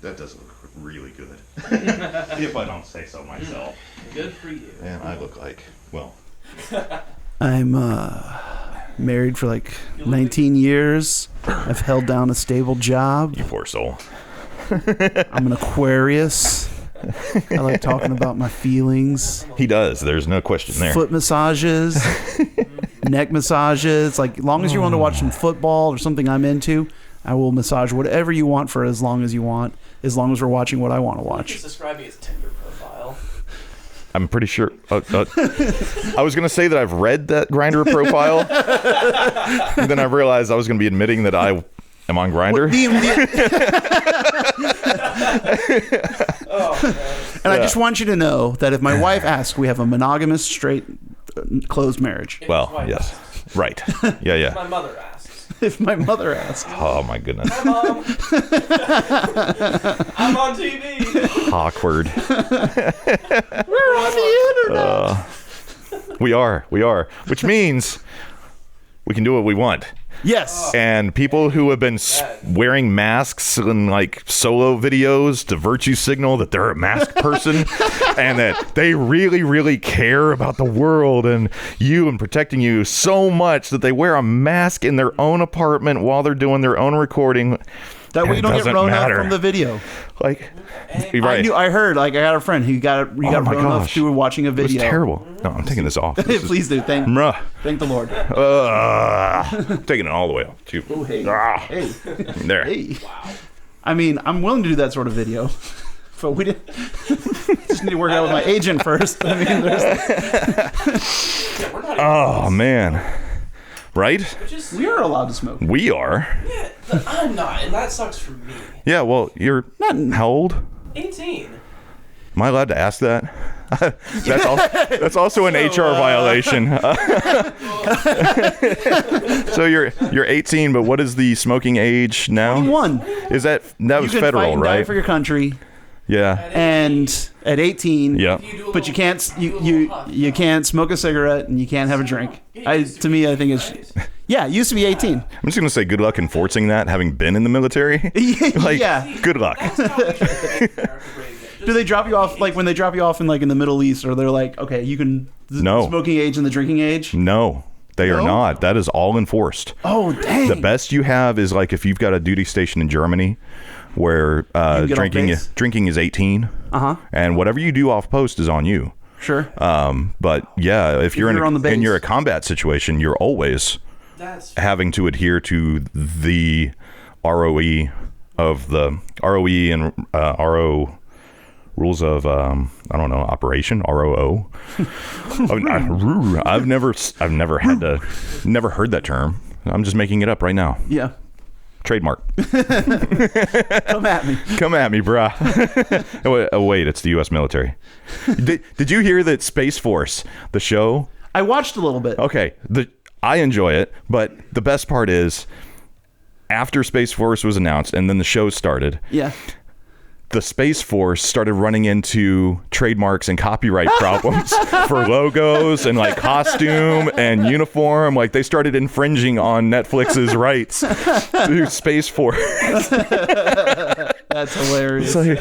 That does look really good. If I don't say so myself. Good for you. And I look like, well. I'm married for like 19 years. I've held down a stable job. You poor soul. I'm an Aquarius. I like talking about my feelings. He does. There's no question there. Foot massages, neck massages. Like, as long as you want to watch some football or something I'm into, I will massage whatever you want for as long as you want, as long as we're watching what I want to watch. He's describing his Tinder profile. I'm pretty sure. I was going to say that I've read that Grindr profile. And then I realized I was going to be admitting that I am on Grindr. And I just want you to know that if my wife asks, we have a monogamous, straight, closed marriage. Well, yes. Asks. Right. Yeah. My mother asks. If my mother asks. Oh, my goodness. Hi, Mom. I'm on TV. Awkward. We're on the internet. We are. Which means we can do what we want. Yes. And people who have been wearing masks in like solo videos to virtue signal that they're a masked person and that they really, really care about the world and you and protecting you so much that they wear a mask in their own apartment while they're doing their own recording. That way you don't get thrown out from the video. Like, right. I heard, like, I got a friend who got thrown out through watching a video. It was terrible. No, I'm taking this off. Please do. Thank the Lord. Taking it all the way off, too. Oh, hey. Hey. There. Hey. Wow. I mean, I'm willing to do that sort of video. But we didn't. Just need to work out with my agent first. I mean, oh, man. Right? We are allowed to smoke. We are. Yeah, but I'm not, and that sucks for me. Yeah, well, you're not how old? 18. Am I allowed to ask that? That's also an HR violation. So you're 18, but what is the smoking age now? 21. Is that was you can federal, fight and right? die for your country. Yeah. And at 18, yeah. But you can't you can't smoke a cigarette and you can't have a drink. To me, I think it's it used to be 18. I'm just gonna say good luck enforcing that, having been in the military. Good luck. Do they drop you off like when they drop you off in like in the Middle East, or they're like, okay, you can smoking age and the drinking age? No. They are not. That is all enforced. Oh, dang. The best you have is like if you've got a duty station in Germany where drinking is 18. And whatever you do off post is on you. Sure. But yeah, if you're on the base, and you're a combat situation, you're always having to adhere to the ROE of the ROE and RO rules of operation ROO. I've never heard that term. I'm just making it up right now. Yeah. Trademark. Come at me. Come at me, brah. Oh, wait, it's the U.S. military. Did you hear that Space Force, the show? I watched a little bit. Okay. I enjoy it, but the best part is after Space Force was announced and then the show started. Yeah. The Space Force started running into trademarks and copyright problems for logos and like costume and uniform. Like they started infringing on Netflix's rights to Space Force. That's hilarious. It's like,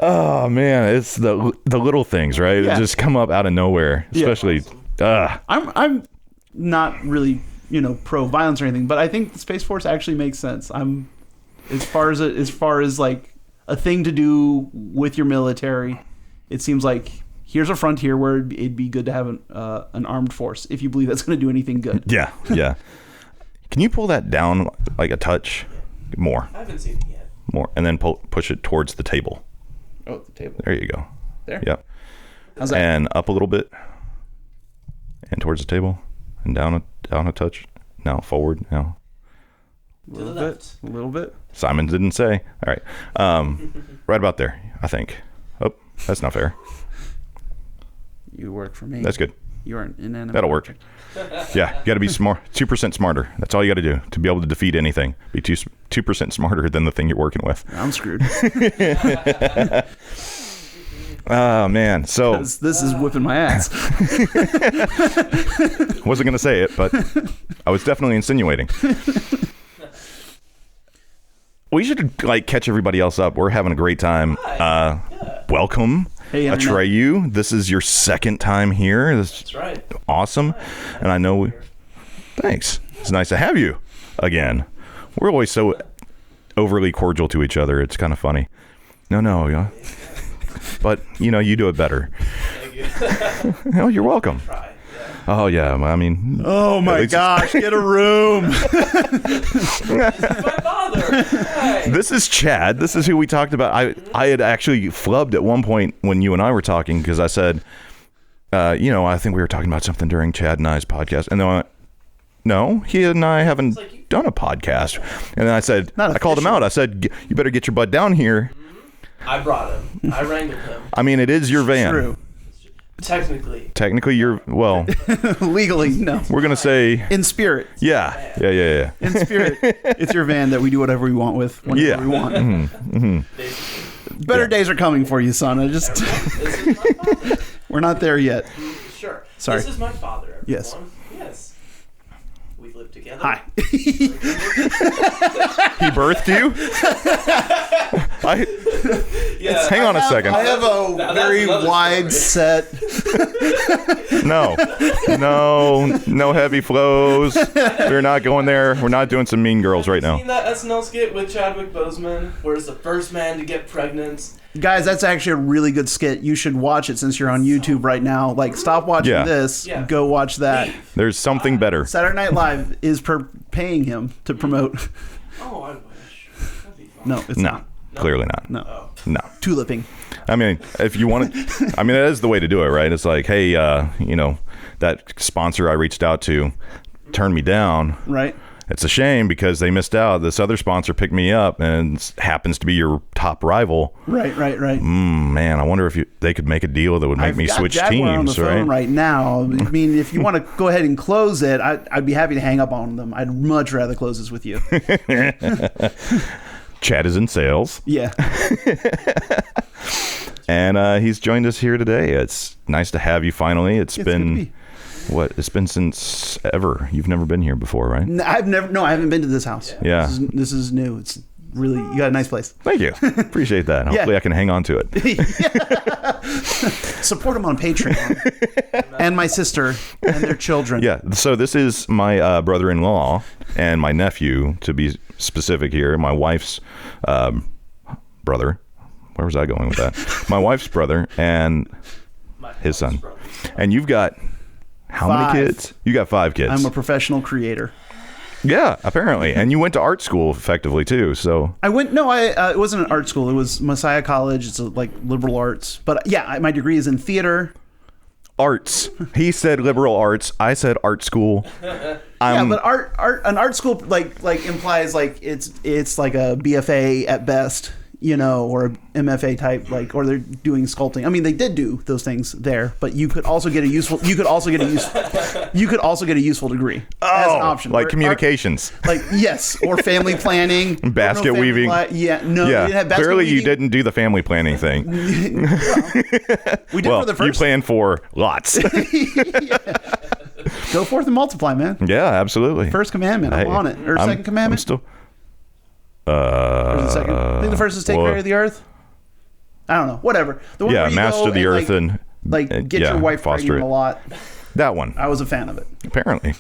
oh man, it's the little things, right? Yeah. It just come up out of nowhere, especially. Yeah. I'm not really pro violence or anything, but I think the Space Force actually makes sense. I'm as far as like a thing to do with your military. It seems like here's a frontier where it'd be good to have an armed force if you believe that's going to do anything good. Yeah. Can you pull that down like a touch more? I haven't seen it yet. More, and then push it towards the table. Oh, the table. There you go. There. Yep. How's that? And up a little bit, and towards the table, and down a touch. Now forward. Now. A little bit. Simon didn't say. All right. Right about there, I think. Oh, that's not fair. You work for me. That's good. You are an inanimate That'll work. object. Yeah, you got to be smart. 2% smarter. That's all you got to do to be able to defeat anything. Be 2% smarter than the thing you're working with. I'm screwed. Oh, man. So this is whipping my ass. Wasn't going to say it, but I was definitely insinuating. we should like catch everybody else up. We're having a great time. Welcome, Hey, Internet. Atreyu. This is your second time here. That's right. Awesome. And I know thanks. It's nice to have you again. We're always so overly cordial to each other. It's kind of funny. No, yeah. But you do it better. Thank you. Oh, you're welcome. Try. Oh yeah, I mean. Oh my gosh, get a room. This is my father. Hey. This is Chad. This is who we talked about. I had actually flubbed at one point when you and I were talking because I said, I think we were talking about something during Chad and I's podcast, and then I went, no, he and I haven't done a podcast. And then I said, I called him out. I said, you better get your butt down here. I brought him. I wrangled him. I mean, it is your van. True. Technically, you're, well, Legally, no. we're going to say, In spirit. yeah. In spirit. It's your van that we do whatever we want with whenever we want. basically. Better days are coming for you, son. This is my father. We're not there yet. Sure. Sorry. This is my father, everyone. Yes. Yes. We've lived together. Hi. He birthed you? Yeah. Hang on a second. I have a that's very another wide story. set. No heavy flows. We're not going there. We're not doing some Mean Girls right now. Seen that SNL skit with Chadwick Boseman, where it's the first man to get pregnant? Guys, that's actually a really good skit. You should watch it since you're on YouTube right now. Like, stop watching this. Yeah. Go watch that. There's something better. Saturday Night Live is paying him to promote. Oh, I wish. That'd be fun. No, it's No, not. clearly not. No. No. Tulipping. I mean, if you want to, I mean, that is the way to do it, right? It's like, hey, that sponsor I reached out to turned me down. Right. It's a shame because they missed out. This other sponsor picked me up and happens to be your top rival. Right. Man, I wonder if they could make a deal that would make I've me got switch Jaguar on the teams, phone right? right now. I mean, if you want to go ahead and close it, I'd be happy to hang up on them. I'd much rather close this with you. Chad is in sales. Yeah. And he's joined us here today. It's nice to have you finally. It's good to been be. It's been since ever. You've never been here before, right? I haven't been to this house. Yeah. This is new. It's really, you got a nice place. Thank you. Appreciate that. Hopefully I can hang on to it. Support them on Patreon. And my sister and their children. Yeah. So this is my brother-in-law and my nephew, to be specific here. My wife's brother. Where was I going with that? My wife's brother and his son. And you've got how many kids? You got 5 kids. I'm a professional creator. Yeah, apparently. And you went to art school effectively too. So I went. No, it wasn't an art school. It was Messiah College. It's like liberal arts. But yeah, my degree is in theater. arts. He said liberal arts. I said art school. Yeah, but an art school like implies like it's like a BFA at best, you know, or a MFA type, like, or they're doing sculpting. I mean, they did do those things there, but you could also get a useful degree as an option, like communications, yes, or family planning, basket weaving. We didn't have basket clearly weaving. you didn't do the family planning thing. We did Well, for the you first. planned for lots. Go forth and multiply, man. Yeah, absolutely. First commandment. I'm on it. Or second commandment. I'm still. Or is it second? I think the first is take care of the earth. I don't know. Whatever. The one where you master go the earth and get your wife foster pregnant it. a lot. That one. I was a fan of it. Apparently.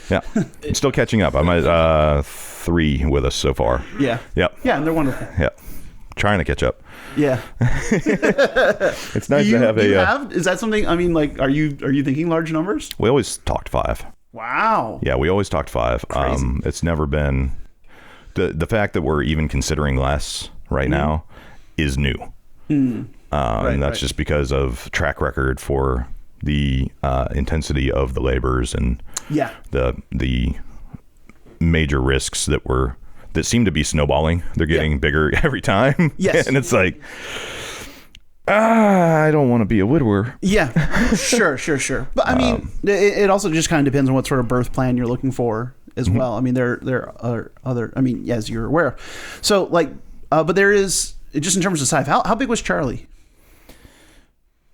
Yeah. I'm still catching up. I'm at 3 with us so far. Yeah. Yep. Yeah, and they're wonderful. Yep. Trying to catch up. Yeah. It's nice to have is that something? I mean, like, are you thinking large numbers? We always talked 5. Wow. Yeah, we always talked 5. Crazy. It's never been the fact that we're even considering less right now is new. And that's just because of track record for the intensity of the labors and the major risks that seem to be snowballing. They're getting bigger every time. Yes. And it's like, I don't want to be a widower. Yeah. Sure. But I mean, it also just kind of depends on what sort of birth plan you're looking for as well. I mean, there are other. I mean, as you're aware. So like, but there is, just in terms of size. How big was Charlie?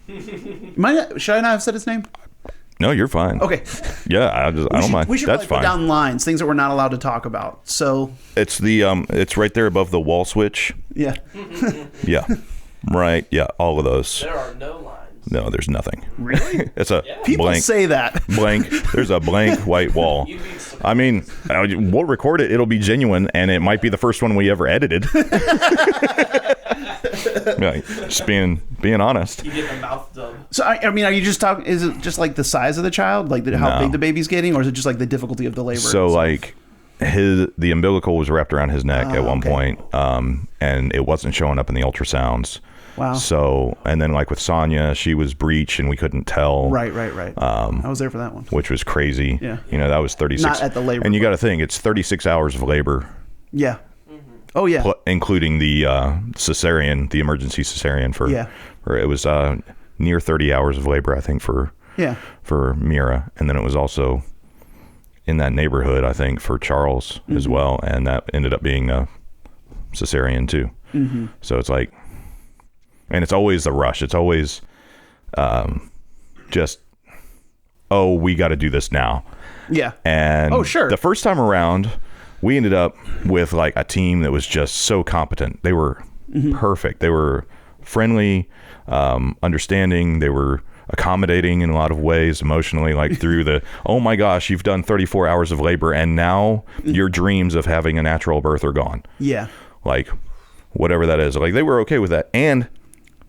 Should I not have said his name? No, you're fine. Okay. Yeah, I don't mind. We should That's probably put fine. down lines, things that we're not allowed to talk about. So It's the it's right there above the wall switch. yeah. Yeah. Right. Yeah. All of those. There are no lines. No, there's nothing. Really? It's a People blank. say that. Blank. There's a blank white wall. You'd be surprised. I mean, we'll record it. It'll be genuine, and it might be the first one we ever edited. Yeah, just being honest. You get the mouth dub. So I mean, are you just talking? Is it just like the size of the child, like how No. big the baby's getting, or is it just like the difficulty of the labor? So like the umbilical was wrapped around his neck at one okay. point, and it wasn't showing up in the ultrasounds. Wow. So and then like with Sonia, she was breech and we couldn't tell. Right. I was there for that one. Which was crazy. Yeah. You know, that was 36. Not at the labor And you part. got to think it's 36 hours of labor. Yeah. Oh yeah. Including the cesarean, the emergency cesarean for. Yeah. Or it was near 30 hours of labor, I think, for Mira, and then it was also in that neighborhood, I think, for Charles as well, and that ended up being a cesarean too. Mm-hmm. So it's like, and it's always the rush. It's always just, oh, we got to do this now. Yeah. And Oh, sure. the first time around, we ended up with like a team that was just so competent. They were perfect. They were friendly, understanding. They were accommodating in a lot of ways emotionally, like through the, oh my gosh, you've done 34 hours of labor and now your dreams of having a natural birth are gone. Yeah. Like whatever that is. Like they were okay with that and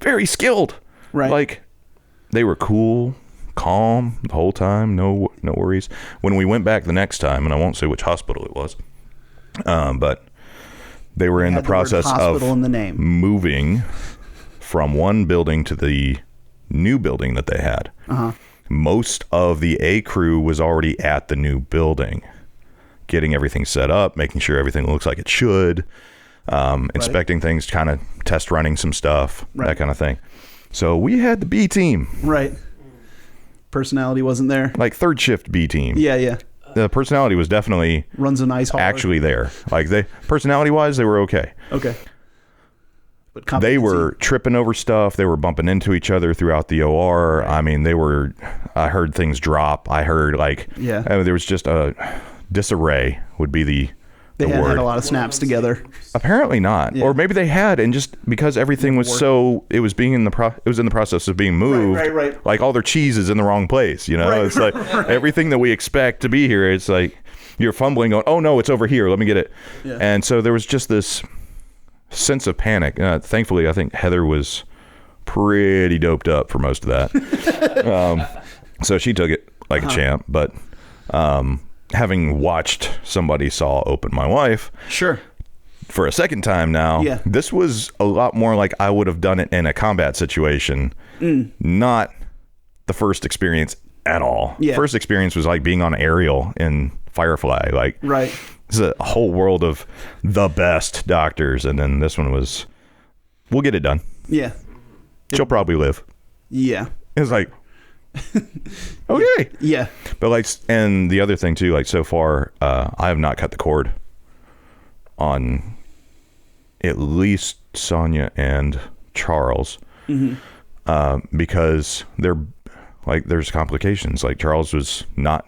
very skilled. Right. Like they were cool, calm the whole time. No worries. When we went back the next time, and I won't say which hospital it was, but they were in the Had word process of hospital in the name. moving from one building to the new building that they had. Most of the A crew was already at the new building, getting everything set up, making sure everything looks like it should, inspecting things, kind of test running some stuff, that kind of thing. So we had the B team, Right. Personality wasn't there. like third shift B team. Yeah. The personality was definitely Runs a nice hard. actually there. Like they personality wise, they were okay. Okay. But They competency- were tripping over stuff. They were bumping into each other throughout the OR. I mean, I heard things drop. I heard there was just a disarray would be the They hadn't word. had a lot of snaps together. Apparently not. Yeah. Or maybe they had, and just because everything was it was being in the process of being moved. Right. Like all their cheese is in the wrong place, you know? Right, It's like everything that we expect to be here, it's like you're fumbling going, "Oh no, it's over here. Let me get it." Yeah. And so there was just this sense of panic. Thankfully, I think Heather was pretty doped up for most of that. So she took it like a champ, but having watched somebody saw open my wife Sure. for a second time now, this was a lot more like I would have done it in a combat situation, not the first experience at all. Yeah. First experience was like being on aerial in Firefly. Like, Right. it's a whole world of the best doctors, and then this one was, we'll get it done. Yeah. She'll probably live. Yeah. It's like, okay. Yeah. But like, and the other thing too, like so far, I have not cut the cord on at least Sonia and Charles, because there's complications. Like Charles was not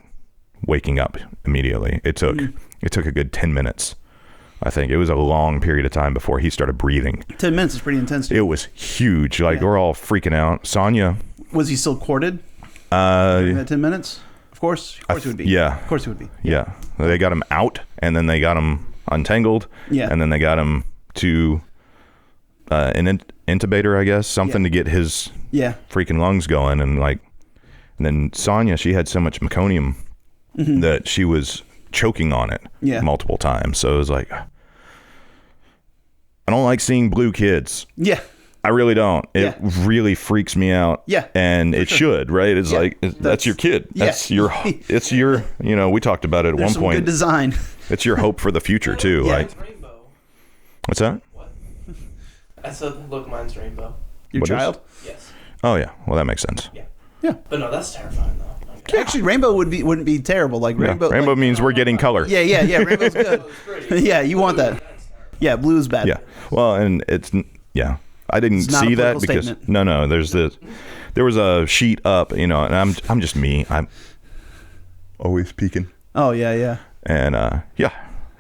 waking up immediately. It took a good 10 minutes. I think it was a long period of time before he started breathing. 10 minutes is pretty intense. It was huge. Like we're all freaking out. Sonia, Was he still corded during that 10 minutes? Of course he would be. yeah. Of course he would be. Yeah. They got him out, and then they got him untangled. Yeah. And then they got him to an intubator, I guess, something to get his freaking lungs going. And then Sonia, she had so much meconium that she was choking on it multiple times. So it was like, I don't like seeing blue kids. Yeah. I really don't. It really freaks me out. Yeah, And it should, right? It's like, that's your kid. That's it's your, we talked about it at There's one point. Good design. It's your hope for the future too. Yeah. Like, Mine's rainbow. what's that? What? I said, look, mine's rainbow. Your What is? child? Yes. Oh yeah. Well, that makes sense. Yeah. Yeah. But no, that's terrifying though. Okay. Actually, rainbow wouldn't be terrible. Like Yeah. rainbow. Rainbow like- means we're getting color. Yeah. Rainbow's good. Yeah, you want that. Yeah, blue's bad. Yeah. Well, and I didn't not see a that political because statement. no, there's there was a sheet up, and I'm just me. I'm always peeking. Oh yeah. And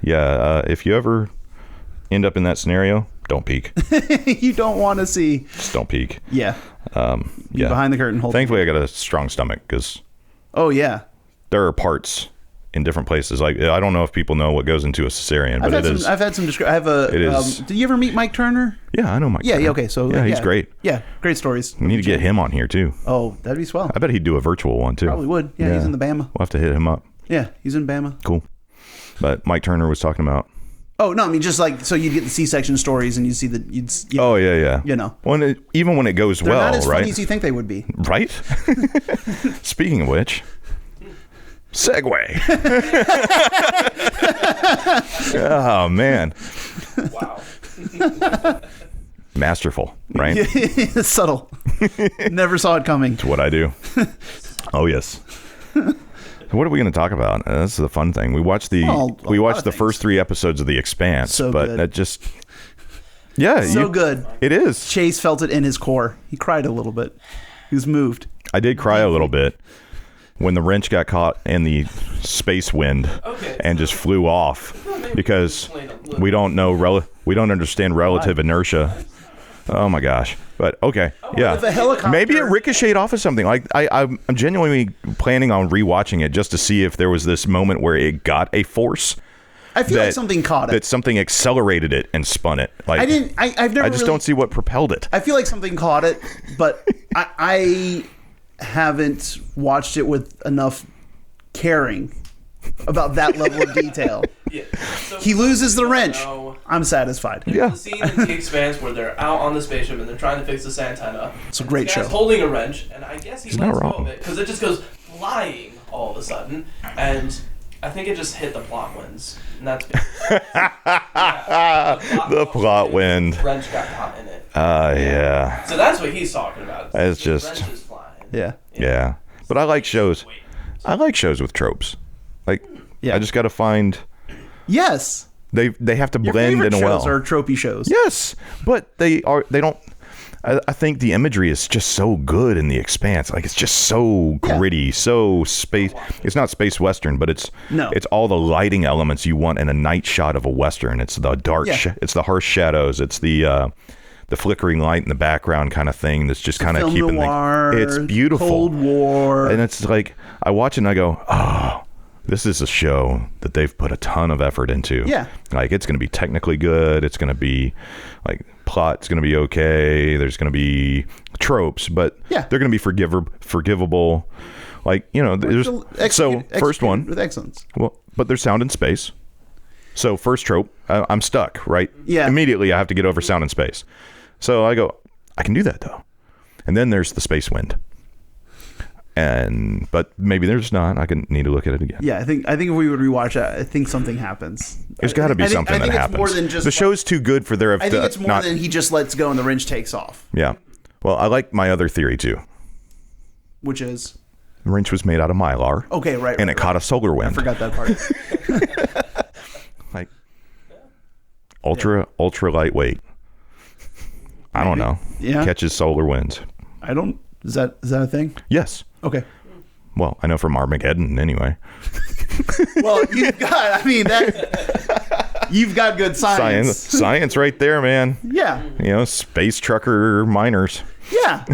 if you ever end up in that scenario, don't peek. You don't want to see. Just don't peek. Yeah. Yeah. Behind the curtain. Thankfully, I got a strong stomach because. Oh yeah. There are parts in different places. Like, I don't know if people know what goes into a cesarean, but I've had some. I have a. It is. Did you ever meet Mike Turner? Yeah, I know Mike. Yeah. Turner. Yeah. Okay. So yeah, he's great. Yeah, great stories. We need to get him on here too. Oh, that'd be swell. I bet he'd do a virtual one too. Probably would. Yeah, he's in the Bama. We'll have to hit him up. Yeah, he's in Bama. Cool. But Mike Turner was talking about. Oh no! I mean, just like so, you'd get the C-section stories, and you'd see the Oh yeah. Even when it goes they're well, not as right? funny as you think they would be. Right. Speaking of which. Segue. Oh man. Wow. Masterful, right? Subtle. Never saw it coming. It's what I do. Oh yes. What are we going to talk about? That's the fun thing. We watched the first 3 episodes of The Expanse, So but good. that just so good. It is. Chase felt it in his core. He cried a little bit. He was moved. I did cry a little bit when the wrench got caught in the space wind and just flew off because we don't understand relative inertia. Oh my gosh. But okay. Yeah. If a helicopter- Maybe it ricocheted off of something. Like I'm genuinely planning on rewatching it just to see if there was this moment where it got a force. I feel like something caught it. That something accelerated it and spun it. Like I've never. I just don't see what propelled it. I feel like something caught it, but I haven't watched it with enough caring about that level of detail. Yeah. So He loses the wrench. know- I'm satisfied. Yeah. The scene in The Expanse where they're out on the spaceship and they're trying to fix this antenna. It's a great This guy's show. holding a wrench, and I guess he not lets go wrong. of it because it just goes flying all of a sudden, and I think it just hit the plot winds, and that's The plot wind. Wrench got caught in it. Yeah. So that's what he's talking about. It's The just- wrench is flying. Yeah. Yeah. But I like shows. I like shows with tropes. Like, Yeah. I just got to find. Yes. They have to Your blend favorite in shows well. are tropey shows. Yes, but they don't. I think the imagery is just so good in The Expanse. Like, it's just so gritty, so space. It's not space western, but it's all the lighting elements you want in a night shot of a western. It's the dark, it's the harsh shadows, it's the flickering light in the background kind of thing. That's just kind of Film keeping noir, it's beautiful. Cold War, And it's like I watch it and I go, oh. This is a show that they've put a ton of effort into. Yeah. Like, it's going to be technically good. It's going to be, like, plot's going to be okay. There's going to be tropes, but they're going to be forgivable. Like, there's... first one. With excellence. Well, but there's sound in space. So, first trope, I'm stuck, right? Yeah. Immediately, I have to get over sound in space. So, I go, I can do that, though. And then there's the space wind. But maybe there's not. I need to look at it again. Yeah, I think if we would rewatch it, I think something happens. There's got to be something that happens. It's more than just the show's too good for there. I think it's more than he just lets go and the wrench takes off. Yeah. Well, I like my other theory too. Which is the wrench was made out of mylar. Okay, right. And it caught a solar wind. I forgot that part. Like ultra lightweight. I don't know. Yeah. Catches solar winds. I don't. Is that a thing? Yes. Okay. Well, I know from Armageddon anyway. Well, you've got good science. Science right there, man. Yeah. Space trucker miners. Yeah.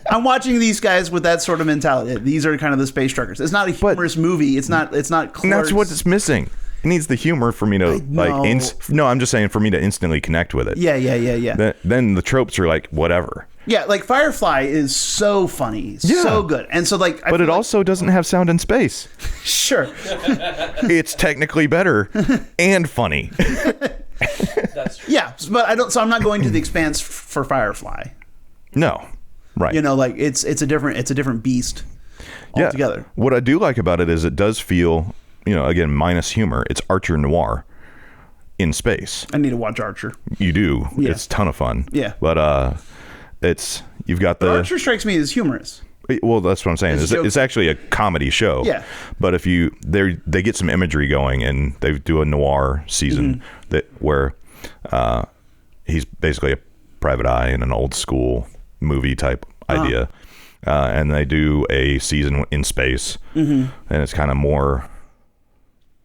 I'm watching these guys with that sort of mentality. These are kind of the space truckers. It's not a humorous movie. It's not Clerks. And that's what it's missing. It needs the humor for me to no, I'm just saying for me to instantly connect with it. Yeah. Then the tropes are like whatever. Yeah, like Firefly is so funny, so good, and so like. But it also doesn't have sound in space. Sure. It's technically better and funny. That's true. Yeah, but I don't. So I'm not going to The Expanse for Firefly. No, right. Like it's a different beast altogether. What I do like about it is it does feel, again, minus humor. It's Archer noir in space. I need to watch Archer. You do. Yeah. It's a ton of fun. Yeah. But you've got the Archer strikes me as humorous. Well, that's what I'm saying. It's actually a comedy show. Yeah. But if they get some imagery going and they do a noir season where he's basically a private eye in an old school movie type idea. And they do a season in space, and it's kind of more.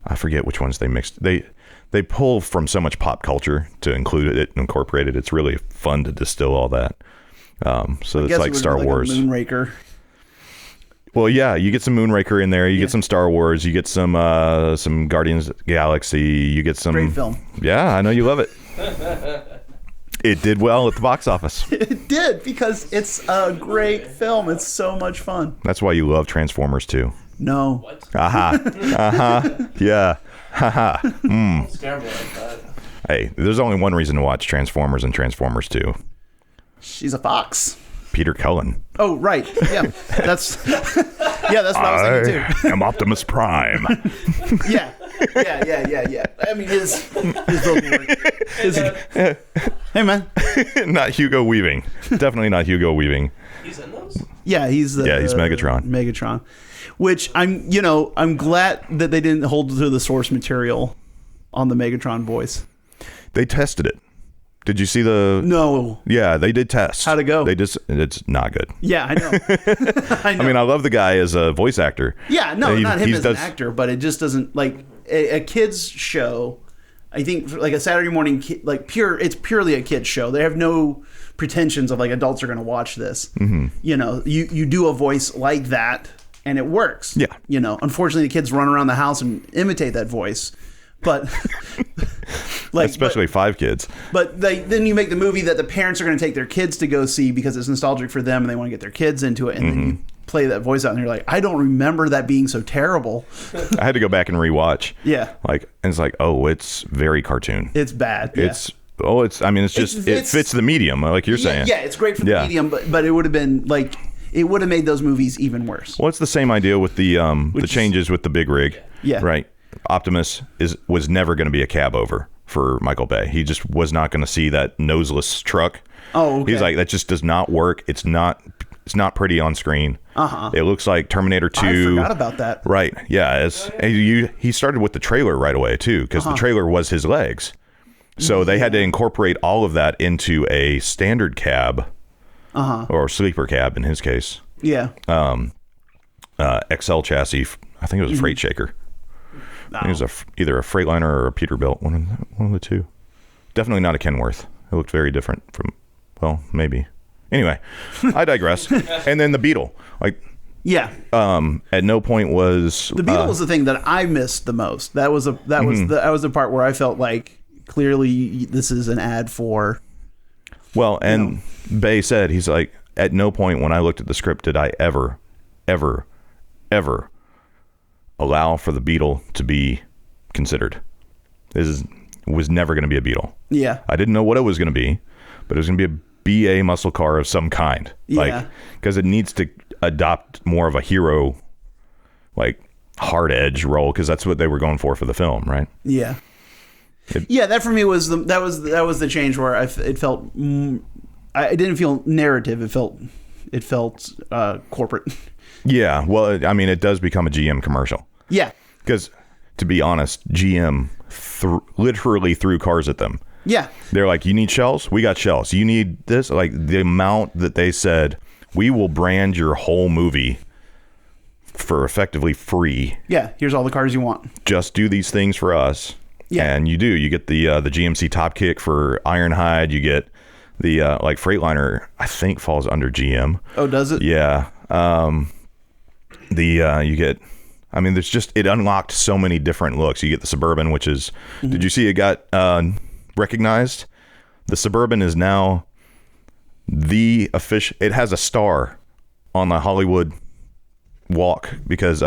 I forget which ones they mixed. They pull from so much pop culture to include it and incorporate it. It's really fun to distill all that. So it's like Star Wars. A Moonraker. Well, yeah, you get some Moonraker in there. You get some Star Wars. You get some Guardians of the Galaxy. You get some Great film. Yeah, I know you love it. It did well at the box office. It did, because it's a great film. It's so much fun. That's why you love Transformers too. No. What? Yeah. Haha. Don't scare me like that. Hey, there's only one reason to watch Transformers and Transformers 2. She's a fox. Peter Cullen. Oh, right. Yeah. That's what I was thinking too. I'm Optimus Prime. Yeah. I mean, his vocal work. Hey, man. Not Hugo Weaving. Definitely not Hugo Weaving. He's in those? Yeah, he's Megatron. Megatron. Which I'm glad that they didn't hold to the source material on the Megatron voice. They tested it. Did you see the? No. Yeah, they did tests. How'd it go? It's not good. Yeah, I know. I mean, I love the guy as a voice actor. Yeah, no, not him as an actor, but it just doesn't, like, a kid's show. I think like a Saturday morning, it's purely a kid's show. They have no pretensions of like adults are going to watch this. Mm-hmm. You do a voice like that and it works. Yeah. Unfortunately the kids run around the house and imitate that voice. But especially 5 kids. But then you make the movie that the parents are going to take their kids to go see because it's nostalgic for them and they want to get their kids into it, and then you play that voice out and you're like, I don't remember that being so terrible. I had to go back and rewatch. Yeah. And it's like, oh, it's very cartoon. It's bad. Yeah. It fits the medium, like you're saying. Yeah, it's great for the medium, but it would have been like, it would have made those movies even worse. Well, it's the same idea with the changes with the big rig. Yeah. Right. Optimus was never going to be a cab over for Michael Bay. He just was not going to see that noseless truck. Oh, okay. He's like, that just does not work. It's not pretty on screen. It looks like Terminator 2. I forgot about that. Right. Yeah. He started with the trailer right away too, because the trailer was his legs. So they had to incorporate all of that into a standard cab, or sleeper cab in his case. Yeah. XL chassis. I think it was a freight shaker. I think it was either a Freightliner or a Peterbilt, one of the two. Definitely not a Kenworth. It looked very different from, well, maybe. Anyway, I digress. And then the Beetle, yeah. At no point was the Beetle was the thing that I missed the most. That was the part where I felt like clearly this is an ad for. Well, and Bay said, he's like, at no point when I looked at the script did I ever allow for the Beetle to be considered. This was never going to be a Beetle. Yeah. I didn't know what it was going to be, but it was going to be a BA muscle car of some kind. Yeah. Because it needs to adopt more of a hero, hard edge role, because that's what they were going for the film, right? Yeah. That for me was that was the change where it felt. I didn't feel narrative. It felt corporate. Yeah. Well, I mean, it does become a GM commercial. Yeah. Because, to be honest, GM literally threw cars at them. Yeah. They're like, you need shells? We got shells. You need this? Like, the amount that they said, we will brand your whole movie for effectively free. Yeah. Here's all the cars you want. Just do these things for us. Yeah. And you do. You get the GMC Top Kick for Ironhide. You get the, Freightliner, I think, falls under GM. Oh, does it? Yeah. You get, I mean, it unlocked so many different looks. You get the Suburban, which is, did you see it got recognized? The Suburban is now it has a star on the Hollywood Walk because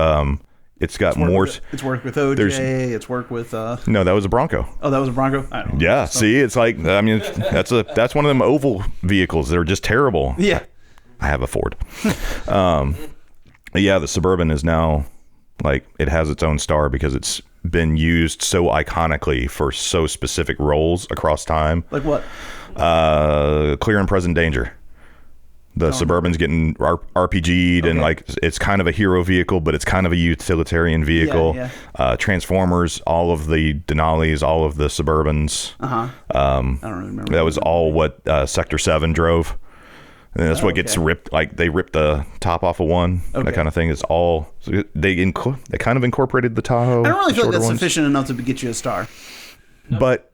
it's got more. It's worked with OJ. It's worked with. No, that was a Bronco. Oh, that was a Bronco. I don't know. Yeah, see, it's like, I mean, that's one of them oval vehicles that are just terrible. Yeah. I have a Ford. Yeah, the Suburban is now it has its own star because it's been used so iconically for so specific roles across time. Like what? Clear and Present Danger. The Suburban's getting RPG'd, and it's kind of a hero vehicle, but it's kind of a utilitarian vehicle. Yeah. Transformers, all of the Denali's, all of the Suburbans. I don't really remember. That was all what Sector 7 drove. And that's what gets ripped. Like they ripped the top off of one. That kind of thing is all. So they kind of incorporated the Tahoe. I don't really feel like that's ones. sufficient enough to get you a star. But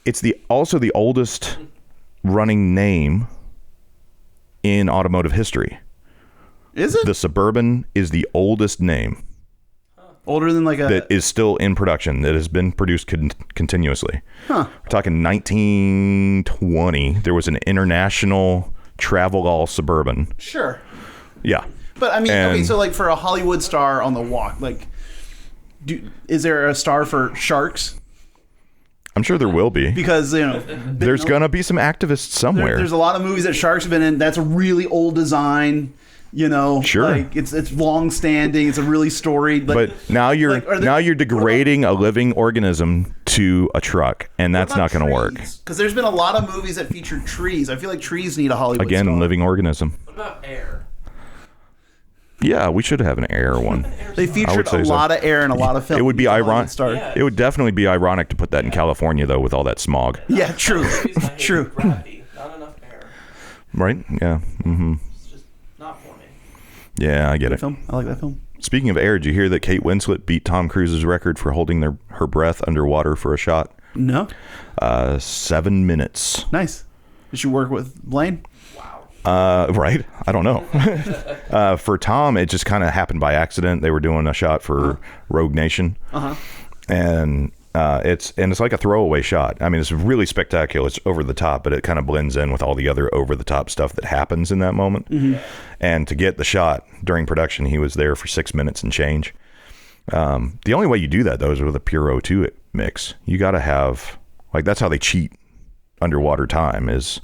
it's also the oldest running name in automotive history. Is it? The Suburban is the oldest name. Older than like a... That is still in production, that has been produced continuously. We're talking 1920. There was an international travel all Suburban. Sure. Yeah. But I mean, okay, so like for a Hollywood star on the walk, like, is there a star for Sharks? I'm sure there will be. Because, there's going to be some activists somewhere. There's a lot of movies that Sharks have been in. That's a really old design. Sure. Like it's long standing. It's a really storied. Like, but now you're degrading a living organism to a truck, and that's not going to work. Because there's been a lot of movies that feature trees. I feel like trees need a Hollywood Again, star. living organism. What about air? Yeah, we should have an air one. They featured a lot of air in a lot of films. It would be ironic. Yeah. It would definitely be ironic to put that in California, though, with all that smog. Yeah, true. True. Gravity, not enough air. Right? Yeah. Mm-hmm. It's just not for me. Yeah, I get it. Film. I like that film. Speaking of air, did you hear that Kate Winslet beat Tom Cruise's record for holding her breath underwater for a shot? No. 7 minutes. Nice. Did she work with Blaine? Right. I don't know. For Tom, it just kind of happened by accident. They were doing a shot for Rogue Nation. And it's like a throwaway shot. I mean, it's really spectacular. It's over the top, but it kind of blends in with all the other over the top stuff that happens in that moment. And to get the shot during production, he was there for 6 minutes and change. The only way you do that, though, is with a pure O2 mix. You got to have, like, that's how they cheat underwater time, is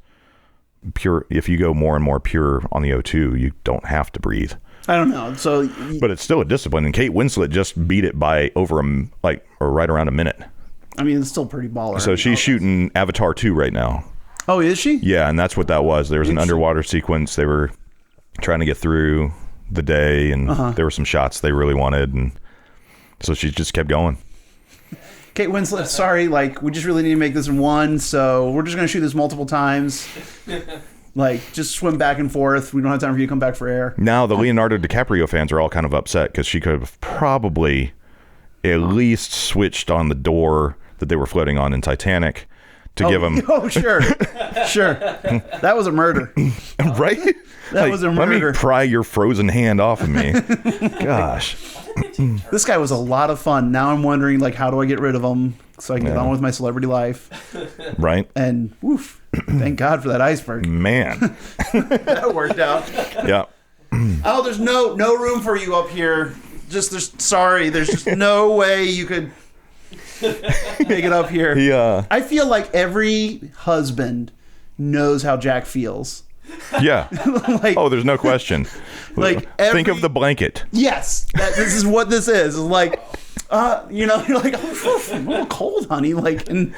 pure. If you go more and more pure on the O2, you don't have to breathe. I don't know. So, but it's still a discipline, and Kate Winslet just beat it by over or right around a minute. I mean, it's still pretty baller. So she's shooting Avatar 2 right now. Oh, is she? Yeah, and that's what that was. There was an underwater sequence. They were trying to get through the day, and there were some shots they really wanted, and so she just kept going. Kate Winslet, sorry, like, we just really need to make this in one, so we're just going to shoot this multiple times. Like, just swim back and forth. We don't have time for you to come back for air. Now, the Leonardo DiCaprio fans are all kind of upset because she could have probably at least switched on the door that they were floating on in Titanic to give him... Oh, sure. Sure. That was a murder. Right? That was a murder. Let me pry your frozen hand off of me. Gosh. This guy was a lot of fun. Now I'm wondering, like, how do I get rid of him so I can get on with my celebrity life? Right. And woof, thank God for that iceberg. Man. That worked out. Yeah. Oh, there's no room for you up here. There's just no way you could make it up here. Yeah. I feel like every husband knows how Jack feels. Yeah. Like, there's no question. Like, think of the blanket. Yes, this is what this is. It's like, you're like, oh, I'm a little cold, honey. Like, and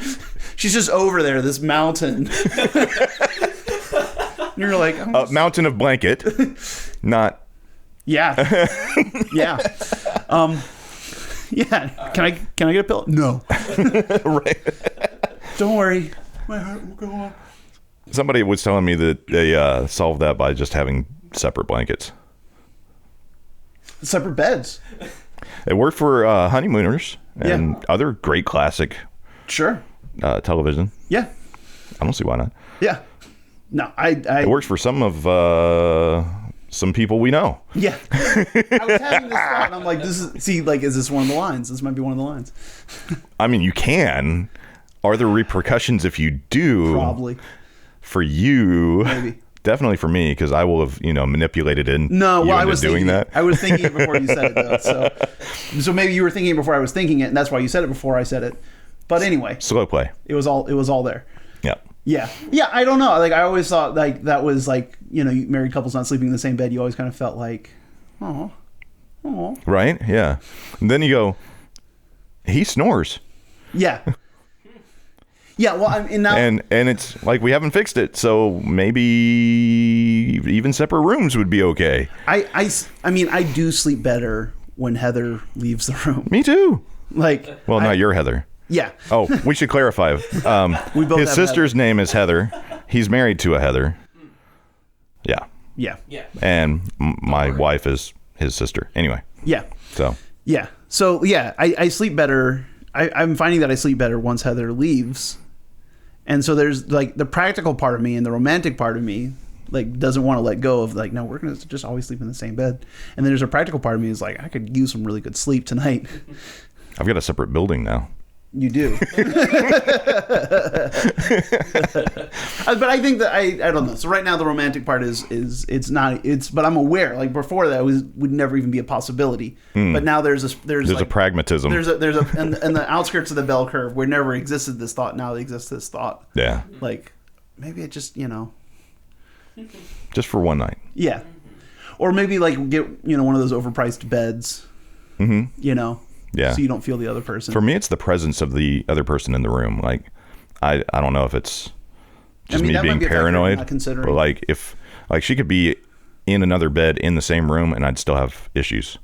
she's just over there, this mountain. And you're like, A mountain of blanket, not. Yeah, yeah, yeah. Can I get a pillow? No. Right. Don't worry, my heart will go on. Somebody was telling me that they solved that by just having separate blankets. Separate beds. It worked for honeymooners and other great classic Sure. television. Yeah. I don't see why not. Yeah. No, It works for some of some people we know. Yeah. I was having this thought, and I'm like, is this one of the lines? This might be one of the lines. I mean, you can. Are there repercussions if you do? Probably. For you, Maybe. Definitely for me, because I will have, manipulated in. No, well, I was doing thinking that. I was thinking it before you said it, though. So maybe you were thinking it before I was thinking it, and that's why you said it before I said it. But anyway, Slow play. it was all there. Yeah. Yeah. Yeah, I don't know. Like, I always thought, like, that was, like, married couples not sleeping in the same bed. You always kind of felt like, oh. Right? Yeah. And then you go, he snores. Yeah. Yeah, well, now... And it's like, we haven't fixed it, so maybe even separate rooms would be okay. I mean, I do sleep better when Heather leaves the room. Me too. Like... Well, not your Heather. Yeah. Oh, we should clarify. We both His have sister's name is Heather. He's married to a Heather. Yeah. Yeah. And my wife is his sister. Anyway. Yeah. So. Yeah. So yeah, I sleep better. I'm finding that I sleep better once Heather leaves. And so there's like the practical part of me and the romantic part of me like doesn't want to let go of like, no, we're going to just always sleep in the same bed. And then there's a practical part of me is like, I could use some really good sleep tonight. I've got a separate building now. You do. But I think that I don't know. So right now the romantic part is it's not, but I'm aware, like before that would never even be a possibility. But now there's like, a pragmatism. There's a in the outskirts of the bell curve where never existed this thought, now exists this thought. Yeah. Like maybe it just, just for one night. Yeah. Or maybe like get, one of those overpriced beds. Yeah. So you don't feel the other person. For me, it's the presence of the other person in the room. Like, I don't know if it's just me being paranoid, but like if like she could be in another bed in the same room and I'd still have issues.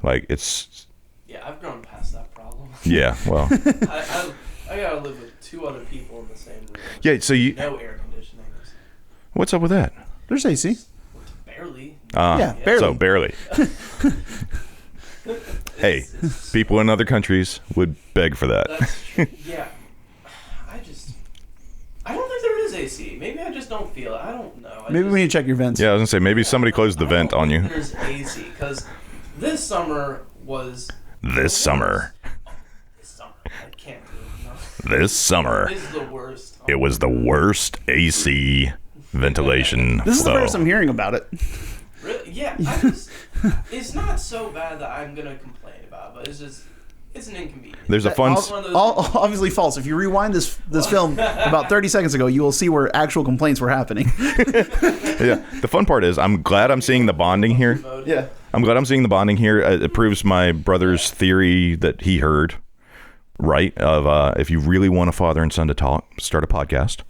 Like it's. Yeah, I've grown past that problem. Yeah, well. I gotta live with 2 other people in the same room. Yeah, so you. No air conditioning. What's up with that? There's AC. Barely. Yeah, barely. So barely. Hey, people in other countries would beg for that. That's true. Yeah. I don't think there is AC. Maybe I just don't feel it. I don't know. Maybe we need to check your vents. Yeah, I was gonna say maybe somebody closed the vent on you. There's AC because this summer was. This summer. This summer. I can't do it. No. This summer. This is the worst. It was the worst AC ventilation. This is the first I'm hearing about it. Really? Yeah. It's not so bad that I'm gonna complain about, but it's an inconvenience. There's a fun. Obviously false. If you rewind this film about 30 seconds ago, you will see where actual complaints were happening. Yeah. The fun part is I'm glad I'm seeing the bonding here. Yeah. I'm glad I'm seeing the bonding here. It proves my brother's theory that he heard, right? Of if you really want a father and son to talk, start a podcast.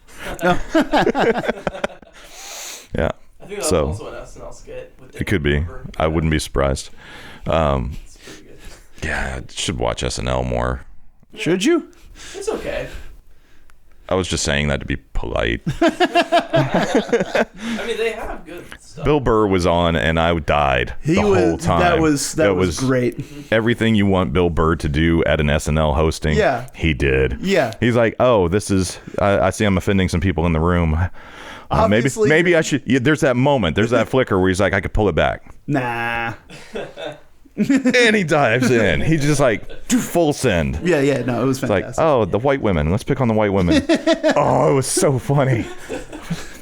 Yeah. I think that's also an SNL skit. It could be. I wouldn't be surprised. It's pretty good. Yeah, I should watch SNL more. Should you? It's okay. I was just saying that to be polite. I mean, they have good stuff. Bill Burr was on, and I died whole time. That was great. Everything you want Bill Burr to do at an SNL hosting, yeah, he did. Yeah. He's like, oh, this is. I see I'm offending some people in the room. Maybe I should. Yeah, there's that moment. There's that flicker where he's like, I could pull it back. Nah. And he dives in. He just like full send. Yeah. No, it was fantastic. It's like, oh, the white women. Let's pick on the white women. Oh, it was so funny.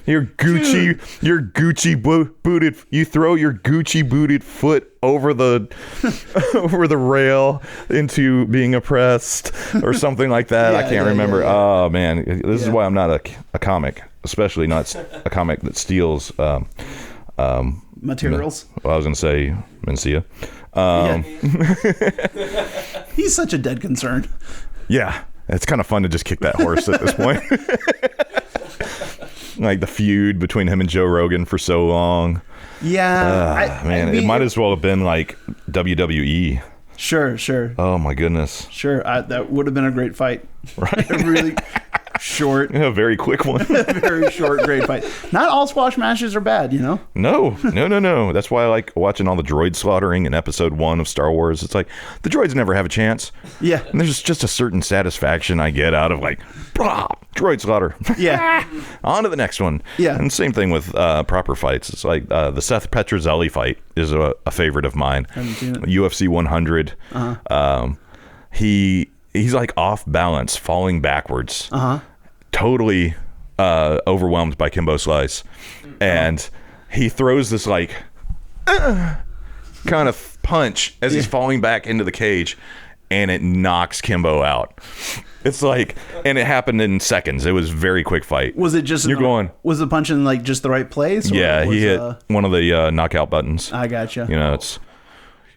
Your Gucci booted. You throw your Gucci booted foot over the rail into being oppressed or something like that. I can't remember. Yeah. Oh man, this is why I'm not a comic, especially not a comic that steals materials. I was gonna say Mencia. He's such a dead concern. Yeah, it's kind of fun to just kick that horse at this point. Like the feud between him and Joe Rogan for so long. Yeah, man, it might as well have been like WWE. Sure. Oh my goodness. Sure, that would have been a great fight. Right. Really short. A very quick one. Very short, great fight. Not all squash matches are bad, No. That's why I like watching all the droid slaughtering in episode 1 of Star Wars. It's like, the droids never have a chance. Yeah. And there's just a certain satisfaction I get out of like, droid slaughter. Yeah. On to the next one. Yeah. And same thing with proper fights. It's like the Seth Petrozelli fight is a favorite of mine. I haven't seen it. UFC 100. Uh-huh. He's like off balance, falling backwards. Uh-huh. Totally overwhelmed by Kimbo Slice. And he throws this like kind of punch as he's falling back into the cage, and it knocks Kimbo out. It's like, and it happened in seconds. It was a very quick fight. Was it just was the punch in like just the right place? Yeah, he hit one of the knockout buttons. I gotcha. It's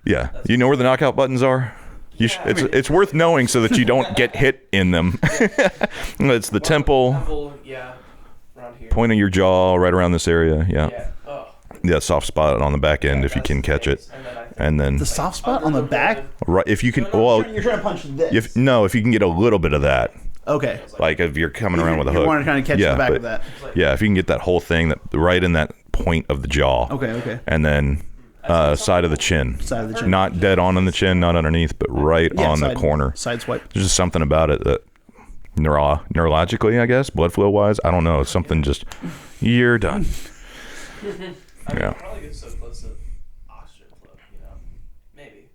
you know where the knockout buttons are? It's worth knowing so that you don't get hit in them. It's the temple, around here. point of your jaw, right around this area. Yeah. Yeah, soft spot on the back end if you can catch it. And then the soft spot on the back? Right, if you can. Well, you're trying to punch this. if you can get a little bit of that. Okay. Like if you're coming around with a hook. You want to kind of catch the back of that. Yeah, if you can get that whole thing right in that point of the jaw. Okay. And then side of the chin. Side of the chin. Not dead on in the chin, not underneath, but right on the corner. Side swipe. There's just something about it that neurologically, I guess, blood flow wise, I don't know. It's something just, you're done. I mean, it probably gets so close to oxygen flow, you know? Maybe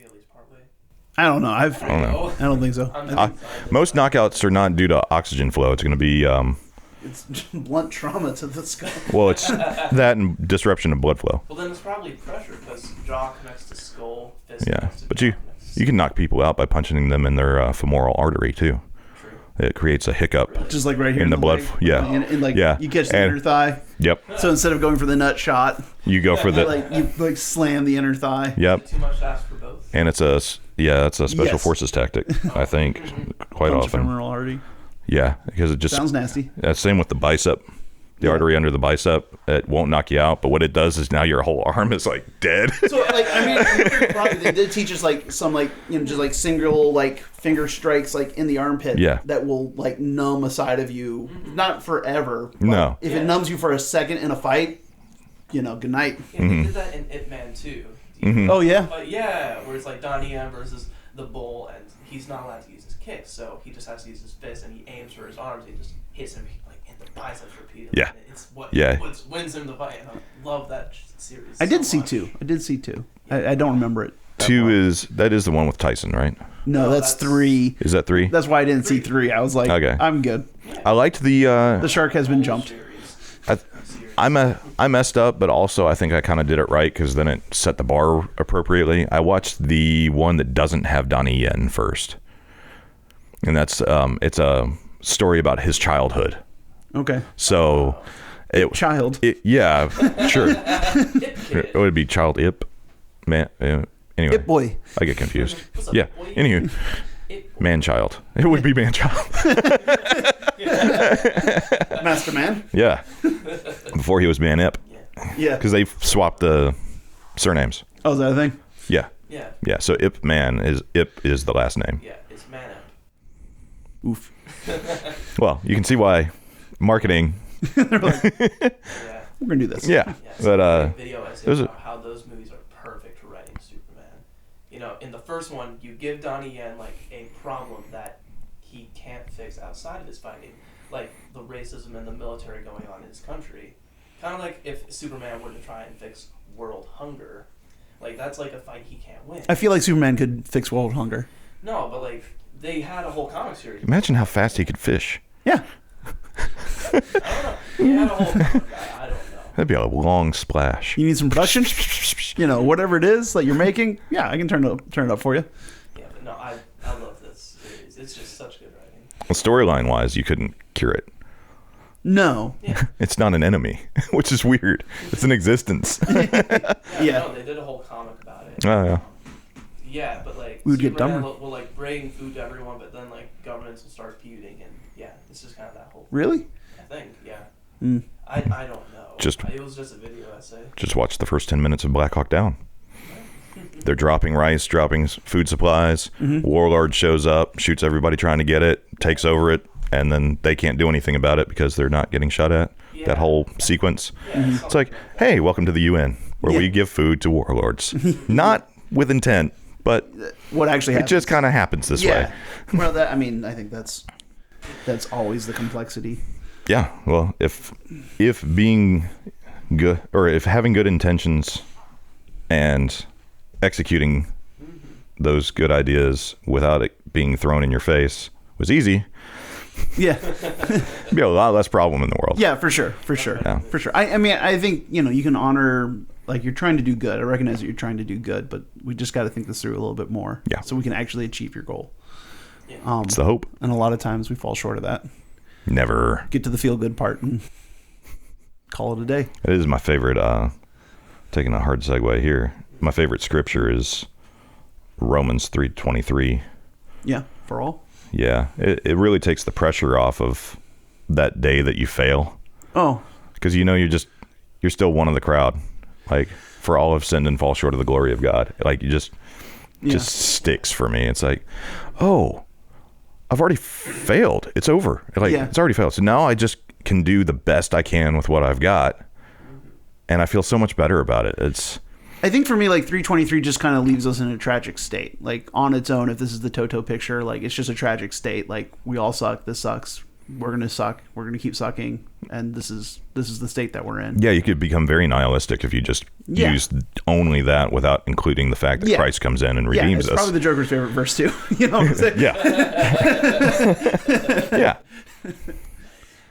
at least partway. I don't know. I don't think so. Most knockouts are not due to oxygen flow. It's going to be It's blunt trauma to the skull. well, it's that and disruption of blood flow. Well, then it's probably pressure because jaw connects to skull, fist Yeah, connects to but jaw, you connects to can knock people out by punching them in their femoral artery too. True. It creates a hiccup. Just like right here In the blood, leg. yeah. And like Yeah. you catch the And- inner thigh. Yep. So instead of going for the nut shot, You go for the. you slam the inner thigh. Yep. Too much to ask for both. And it's a special Yes. forces tactic. I think quite Punch a often. femoral artery. Yeah, because it just Sounds nasty. same with the bicep. The artery under the bicep, it won't knock you out, but what it does is now your whole arm is like dead. So like I mean, probably they did teach us like some like just like single like finger strikes like in the armpit. Yeah. That will like numb a side of you, not forever. But No. If it numbs you for a second in a fight, good night. Yeah, they did that in Ip Man too. Oh yeah. But yeah, where it's like Donnie Yen versus the bull, and he's not allowed to use his kicks, so he just has to use his fist, and he aims for his arms. He just hits him like in the biceps repeatedly. Yeah. And it's what wins him the fight. And I love that series. I did so see much. two. I did see two. I don't remember it. that Two well. is the one with Tyson, right? No, that's three. Is that 3? That's why I didn't see three. I was like, Okay. I'm good. I liked the. The shark has been jumped. I messed up, but also I think I kind of did it right because then it set the bar appropriately. I watched the one that doesn't have Donnie Yen first, and that's it's a story about his childhood. Okay. So, Child. yeah, sure. It would be child Ip, man. Anyway, Ip boy. I get confused. What's up, Yeah. boy? Anywho, man child. It would be man child. Master man. Yeah. Before he was man Ip, Yeah. because they swapped the surnames. Oh, is that a thing? Yeah. Yeah. Yeah. So Ip is the last name. Yeah, it's Man Up. Oof. Well, you can see why marketing. Yeah. We're gonna do this. Yeah. Yeah, But a video essay those about how those movies are perfect for writing Superman. You know, in the first one, you give Donnie Yen like a problem that he can't fix outside of his fighting, like the racism and the military going on in his country. Kind of like if Superman were to try and fix world hunger, like that's like a fight he can't win. I feel like Superman could fix world hunger. No, but like they had a whole comic series. imagine how fast he could fish. Yeah. I don't know. He had a whole. I don't know. That'd be a long splash. You need some production. Whatever it is that you're making. Yeah, I can turn it up for you. Yeah, but no, I love this series. It's just such good writing. Well, storyline wise, you couldn't cure it. No. It's not an enemy, which is weird. It's an existence. Yeah. No, they did a whole comic about it. Oh yeah. Yeah, but like We would get Superman dumber. will like bring food to everyone, but then like governments will start feuding, and yeah, it's just kind of that whole Really? thing. Yeah, Mm. I don't know. Just- It was just a video essay. Just watch the first 10 minutes of Black Hawk Down. They're dropping rice, dropping food supplies. Warlord shows up, shoots everybody trying to get it, takes over it, and then they can't do anything about it because they're not getting shot at. Yeah. That whole sequence. Yeah, It's like, hey, welcome to the UN, where Yeah. we give food to warlords. Not with intent, but What actually it happens? just kind of happens this way. Well, I think that's always the complexity. Yeah, well, if being good, or if having good intentions and executing those good ideas without it being thrown in your face was easy, Yeah. there'd be a lot less problem in the world. Yeah, for sure. Yeah. For sure. I mean, I think, you can honor, like, you're trying to do good. I recognize that you're trying to do good, but we just got to think this through a little bit more. Yeah. So we can actually achieve your goal. Yeah. It's the hope. And a lot of times we fall short of that. Never. Get to the feel good part and call it a day. It is my favorite, taking a hard segue here, my favorite scripture is Romans 3:23. Yeah, for all. Yeah, it really takes the pressure off of that day that you fail. Oh, Because you're still one of the crowd. Like, for all have sinned and fall short of the glory of God. Like, you just sticks for me. It's like, oh, I've already failed. It's over. Like, Yeah. it's already failed. So now I just can do the best I can with what I've got. and I feel so much better about it. It's. I think for me, like 323 just kind of leaves us in a tragic state. Like on its own, if this is the Toto picture, like it's just a tragic state. Like we all suck. This sucks. We're gonna suck. We're gonna keep sucking, and this is the state that we're in. Yeah, you could become very nihilistic if you just use only that without including the fact that Christ comes in and redeems it's us. Probably the Joker's favorite verse too. You know what I'm saying? Yeah.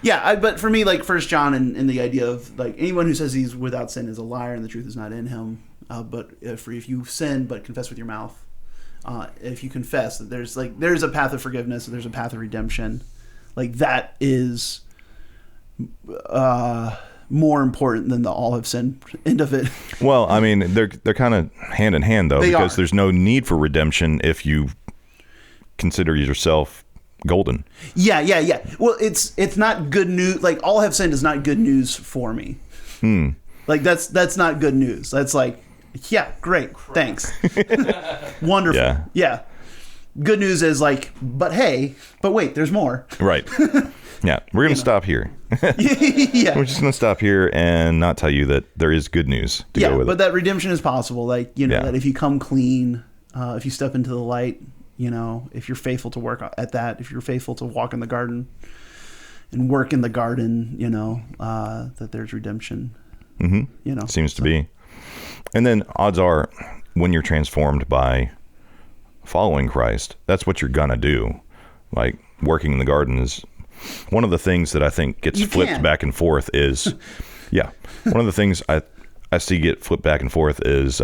Yeah, but for me, like 1 John and the idea of like anyone who says he's without sin is a liar and the truth is not in him. But if you sin but confess with your mouth, if you confess that there's a path of forgiveness, there's a path of redemption, like that is more important than the all have sinned end of it. Well, I mean, they're kind of hand in hand though, because there's no need for redemption if you consider yourself golden. Yeah. Well, it's not good news. Like all have sinned is not good news for me. Like that's not good news. That's like, yeah, great, thanks, wonderful. Yeah. Good news is like, but wait, there's more. Right. Yeah, we're gonna stop here. Yeah, we're just gonna stop here and not tell you that there is good news to go with. But that redemption is possible. Like that if you come clean, if you step into the light. If you're faithful to work at that, if you're faithful to walk in the garden and work in the garden, that there's redemption. Mm-hmm. Seems to be. And then odds are when you're transformed by following Christ, that's what you're going to do. Like working in the garden is one of the things that I think gets flipped back and forth is, one of the things I see get flipped back and forth is,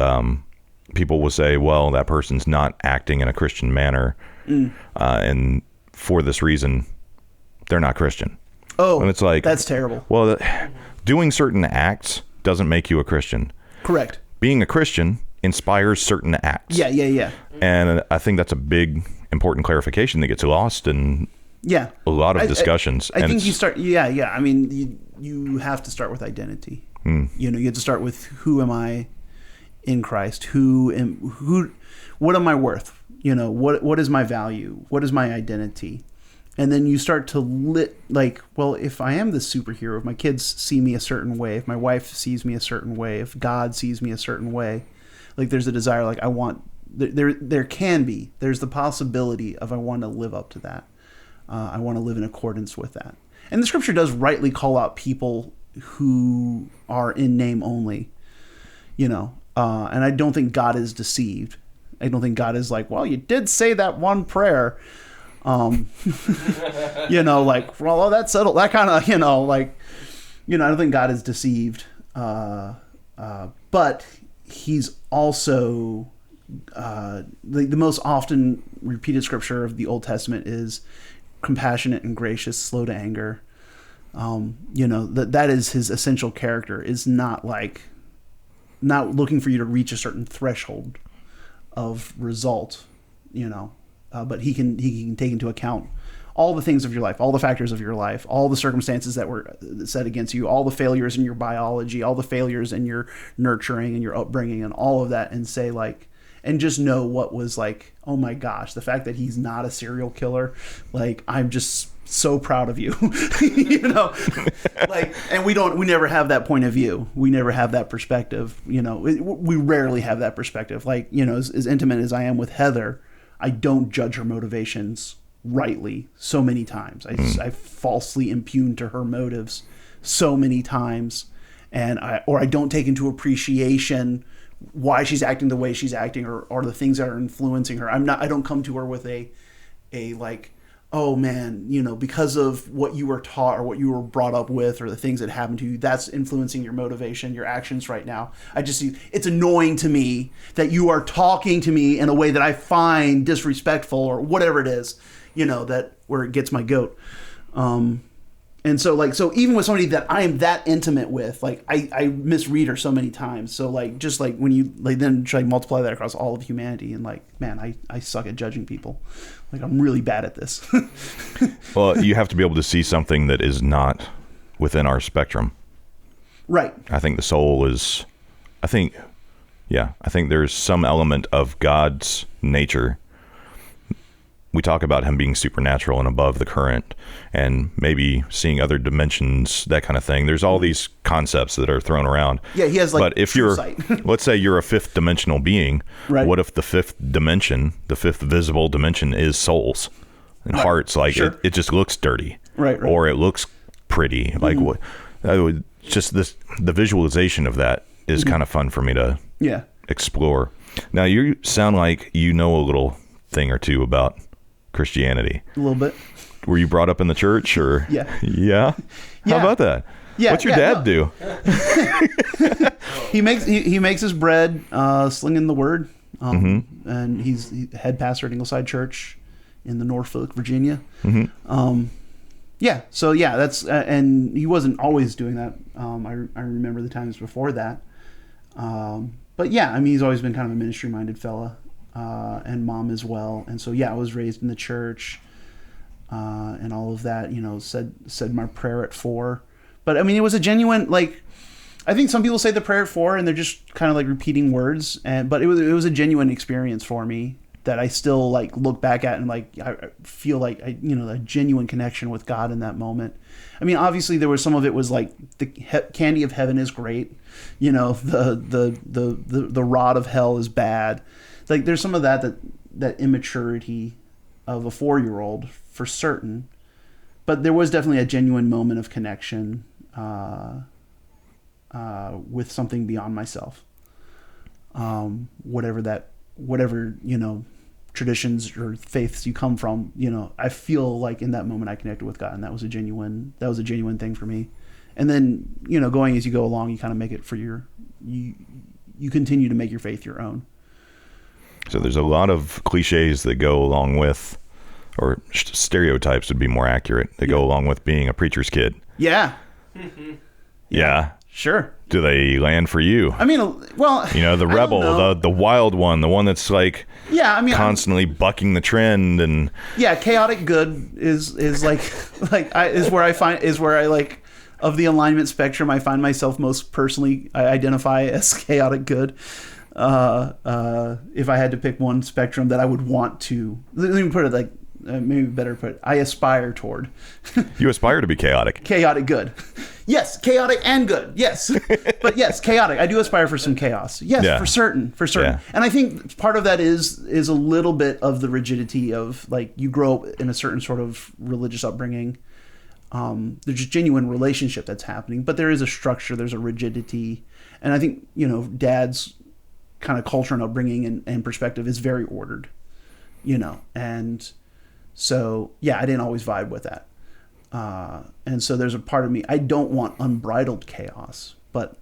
people will say, well, that person's not acting in a Christian manner. And for this reason, they're not Christian. Oh, and it's like, that's terrible. Well, doing certain acts doesn't make you a Christian. Correct. Being a Christian inspires certain acts. Yeah. And I think that's a big, important clarification that gets lost in a lot of discussions. I think you start, I mean, you have to start with identity. You have to start with who am I in Christ? What am I worth? What is my value? What is my identity? And then you start to if I am this superhero, if my kids see me a certain way, if my wife sees me a certain way, if God sees me a certain way, like there's a desire, like I want, there's the possibility of I want to live up to that. I want to live in accordance with that. And the scripture does rightly call out people who are in name only, and I don't think God is deceived. I don't think God is like, well, you did say that one prayer. Well, that's settled. That kind of, I don't think God is deceived. But he's also, the most often repeated scripture of the Old Testament is compassionate and gracious, slow to anger. That is his essential character, is not looking for you to reach a certain threshold of result, but he can take into account all the things of your life, all the factors of your life, all the circumstances that were set against you, all the failures in your biology, all the failures in your nurturing and your upbringing and all of that, and say and just know what was oh my gosh, the fact that he's not a serial killer, I'm just so proud of you. And we never have that point of view. We never have that perspective. We rarely have that perspective. As intimate as I am with Heather, I don't judge her motivations rightly so many times. I falsely impugn to her motives so many times, and I don't take into appreciation why she's acting the way she's acting, or the things that are influencing her. I don't come to her with a oh man, because of what you were taught or what you were brought up with or the things that happened to you, that's influencing your motivation, your actions right now. I just see, it's annoying to me that you are talking to me in a way that I find disrespectful or whatever it is, that where it gets my goat. And so even with somebody that I am that intimate with, I misread her so many times. So when you then try to multiply that across all of humanity, and man, I suck at judging people. I'm really bad at this. Well, you have to be able to see something that is not within our spectrum. Right. I think the soul is, I think there's some element of God's nature we talk about him being supernatural and above the current and maybe seeing other dimensions, that kind of thing. There's all these concepts that are thrown around. Yeah, he has like but if you're, let's say you're a fifth dimensional being, right. What if the fifth dimension, the fifth visible dimension is souls and hearts? Like sure. it just looks dirty. Right. Or it looks pretty. Like what, I would just the visualization of that is kind of fun for me to explore. Now you sound like you know a little thing or two about Christianity. A little bit. Were you brought up in the church or? Yeah. How about that? Yeah. What's your dad do? He makes his bread slinging the word. And he's head pastor at Ingleside Church in the Norfolk, Virginia. So that's and he wasn't always doing that. I remember the times before that. But yeah, I mean, he's always been kind of a ministry-minded fella. And mom as well. And so, I was raised in the church, and all of that, said my prayer at 4. But I mean, it was a genuine, like, I think some people say the prayer at 4 and they're just kind of like repeating words. But it was a genuine experience for me that I still like look back at and like, I feel like a genuine connection with God in that moment. I mean, obviously there was some of it was like the candy of heaven is great. The rod of hell is bad. Like there's some of that immaturity of a 4-year-old for certain, but there was definitely a genuine moment of connection with something beyond myself. Whatever traditions or faiths you come from, I feel like in that moment I connected with God, and that was a genuine thing for me. And then going as you go along, you kind of make it for you continue to make your faith your own. So there's a lot of cliches that go along with, or stereotypes would be more accurate, that go along with being a preacher's kid. Yeah. Yeah. Sure. Do they land for you? I mean, well, the rebel, the wild one, the one that's like, constantly bucking the trend and. Yeah, chaotic good is like where I like of the alignment spectrum. I find myself most personally. I identify as chaotic good. If I had to pick one spectrum that I would want to, let me put it like, maybe better put it, I aspire toward. You aspire to be chaotic. Chaotic good. Yes, chaotic and good. Yes. But yes, chaotic. I do aspire for some chaos. Yes, for certain. Yeah. And I think part of that is a little bit of the rigidity of like you grow up in a certain sort of religious upbringing. There's a genuine relationship that's happening, but there is a structure, there's a rigidity. And I think, dad's kind of culture and upbringing and perspective is very ordered, and so I didn't always vibe with that, and so there's a part of me, I don't want unbridled chaos, but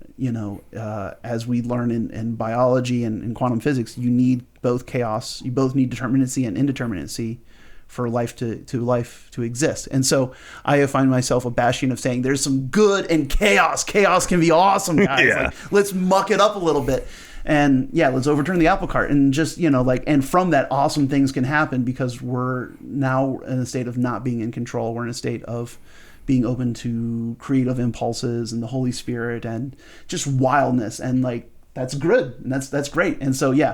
as we learn in biology and in quantum physics, you need both chaos, you both need determinacy and indeterminacy for life to exist. And so I find myself a bastion of saying there's some good and chaos can be awesome, guys. Like, let's muck it up a little bit. And let's overturn the apple cart and just, and from that awesome things can happen because we're now in a state of not being in control. We're in a state of being open to creative impulses and the Holy Spirit and just wildness. And like, that's good. And that's great. And so, there's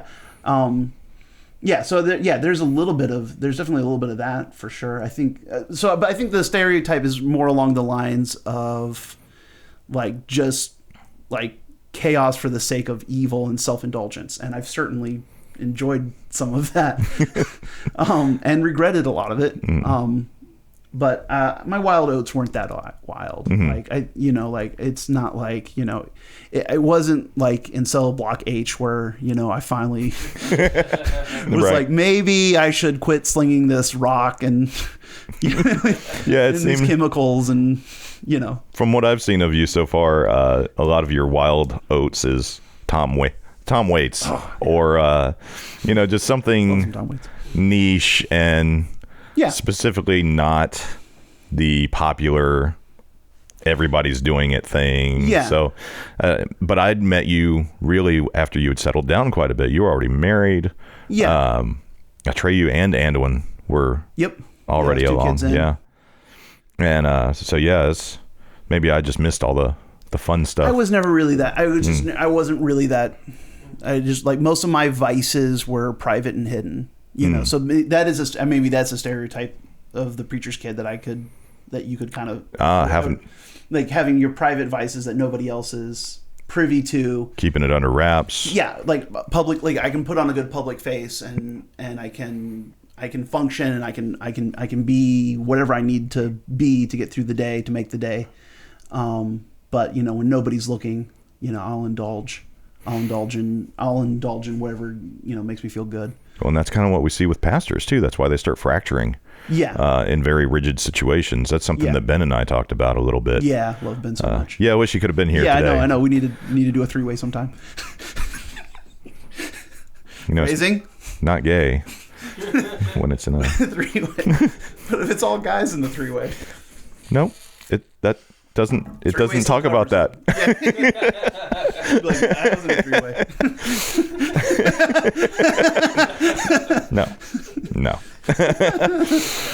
definitely a little bit of that for sure. I think, but I think the stereotype is more along the lines of like, just like, chaos for the sake of evil and self-indulgence, and I've certainly enjoyed some of that and regretted a lot of it. But my wild oats weren't that wild. Like it's not like it wasn't like in cell block H where I finally was like, maybe I should quit slinging this rock and these chemicals and From what I've seen of you so far, a lot of your wild oats is Tom Waits, or just something niche and specifically not the popular everybody's doing it thing. So but I'd met you really after you had settled down quite a bit. You were already married. Atreyu and Anduin were already along. And it's maybe I just missed all the fun stuff. I was never really that. I wasn't really that. I just like most of my vices were private and hidden. You know, so that is maybe that's a stereotype of the preacher's kid that you could kind of haven't like having your private vices that nobody else is privy to, keeping it under wraps. Yeah, like public, like I can put on a good public face and I can function and I can be whatever I need to be to get through the day, to make the day. But you know, when nobody's looking, you know, I'll indulge in whatever, you know, makes me feel good. Well, and that's kind of what we see with pastors too. That's why they start fracturing. Yeah. In very rigid situations. That's something that Ben and I talked about a little bit. Yeah, love Ben so much. Yeah, I wish he could have been here today. I know. We need to do a 3-way sometime. You know, Phrasing? Not gay when it's in a 3-way. But if it's all guys in the 3-way. Nope. It doesn't talk about that. Yeah. Like, that wasn't a 3-way. No.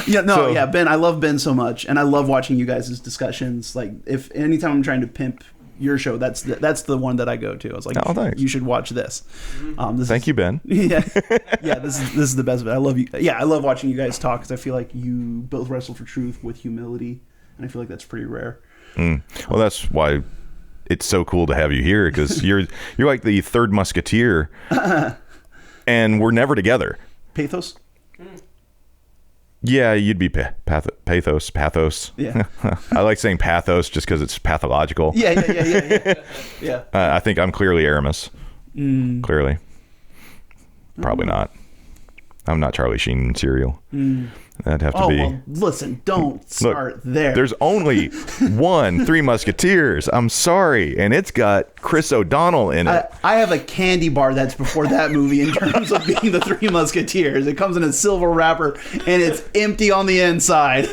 Yeah, Ben, I love Ben so much, and I love watching you guys' discussions. Like, if anytime I'm trying to pimp your show, that's the one that I go to. I was like, oh, thanks. You should watch this. Thank you, Ben. Yeah, this is the best of it. I love you. Yeah, I love watching you guys talk because I feel like you both wrestle for truth with humility, and I feel like that's pretty rare. Well, that's why it's so cool to have you here, because you're like the third musketeer, and we're never together. Pathos. Yeah, you'd be pathos. Yeah. I like saying pathos just because it's pathological. Yeah. I think I'm clearly Aramis. Clearly. Probably not. I'm not Charlie Sheen in Serial. That'd have to be. Well, listen, don't start there. There's only one Three Musketeers. I'm sorry. And it's got Chris O'Donnell in it. I have a candy bar that's before that movie in terms of being the Three Musketeers. It comes in a silver wrapper and it's empty on the inside.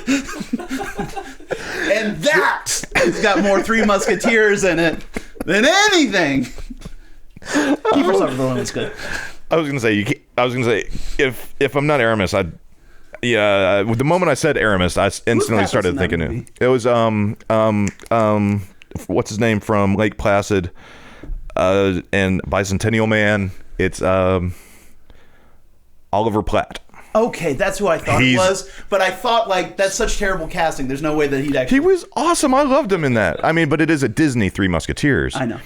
And that has got more Three Musketeers in it than anything. Kiefer Sutherland's good. I was gonna say if I'm not Aramis, the moment I said Aramis, I instantly started thinking it was what's his name from Lake Placid and Bicentennial Man. It's Oliver Platt. Okay, that's who I thought it was, but I thought, like, that's such terrible casting. There's no way that he'd actually. He was awesome. I loved him in that. I mean, but it is a Disney Three Musketeers. I know.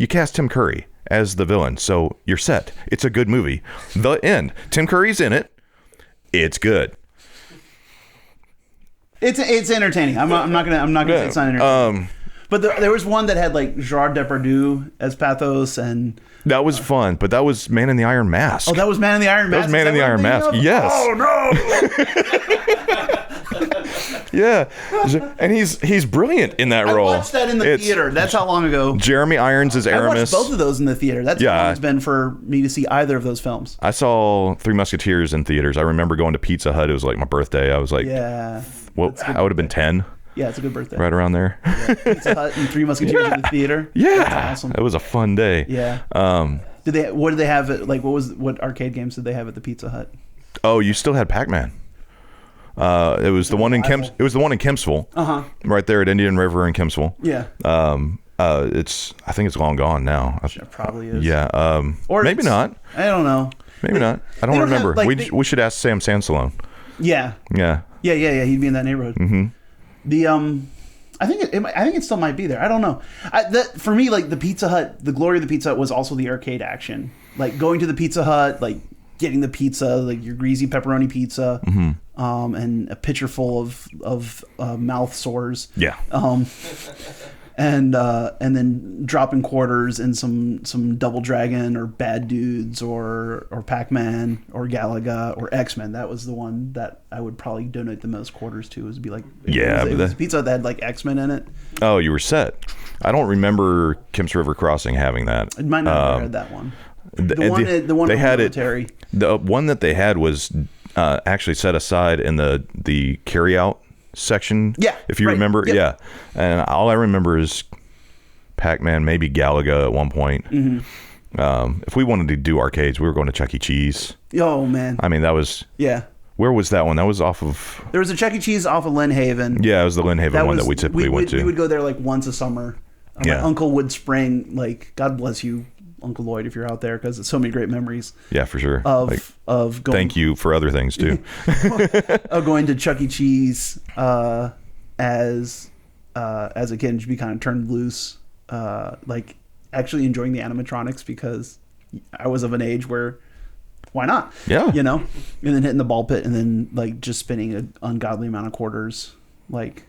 You cast Tim Curry as the villain, so you're set. It's a good movie. The end. Tim Curry's in it. It's good. It's entertaining. I'm not gonna say it's not entertaining. But there was one that had like Gerard Depardieu as Pathos, and that was fun. But that was Man in the Iron Mask. Oh, that was Man in the Iron Mask. That was Man in the Iron Mask. Yes. Oh no. Yeah, and he's brilliant in that role. I watched that in the theater. That's how long ago. Jeremy Irons is Aramis. I watched both of those in the theater. That's how long it's been for me to see either of those films. I saw Three Musketeers in theaters. I remember going to Pizza Hut. It was like my birthday. I was like, yeah. Well, I would have been 10. Yeah, it's a good birthday. Right around there. Yeah, Pizza Hut and Three Musketeers in the theater. Yeah, that's awesome. It was a fun day. Yeah. What did they have? What arcade games did they have at the Pizza Hut? Oh, you still had Pac-Man. It was the one in Kempsville. Right there at Indian River in Kempsville. Yeah. I think it's long gone now. It probably is. Yeah. Or maybe not. I don't know. Maybe not. I don't remember. We should ask Sam Sansalone. Yeah. Yeah. Yeah. He'd be in that neighborhood. Mm-hmm. I think it still might be there. I don't know. For me, like the Pizza Hut, the glory of the Pizza Hut was also the arcade action. Like going to the Pizza Hut, like getting the pizza, like your greasy pepperoni pizza, and a pitcher full of mouth sores. Yeah. And then dropping quarters in some Double Dragon or Bad Dudes or Pac-Man or Galaga or X-Men. That was the one that I would probably donate the most quarters to. It was it was a pizza that had like X-Men in it. Oh, you were set. I don't remember Kemp's River Crossing having that. It might not have had that one. The one they had military. The one that they had was actually set aside in the carryout section. Yeah, if you remember. Yep. Yeah, and all I remember is Pac-Man, maybe Galaga at one point. If we wanted to do arcades, we were going to Chuck E. Cheese. Oh man, I mean that was Where was that one? That was off of. There was a Chuck E. Cheese off of Lynn Haven. Yeah, it was the Lynn Haven one that we typically went to. We would go there like once a summer. My uncle would spring, like, God bless you, Uncle Lloyd, if you're out there, because it's so many great memories Yeah, for sure. of going. Thank you for other things too. Of going to Chuck E. Cheese as a kid and just be kind of turned loose, like actually enjoying the animatronics because I was of an age where why not? Yeah. You know, and then hitting the ball pit and then like just spending an ungodly amount of quarters, like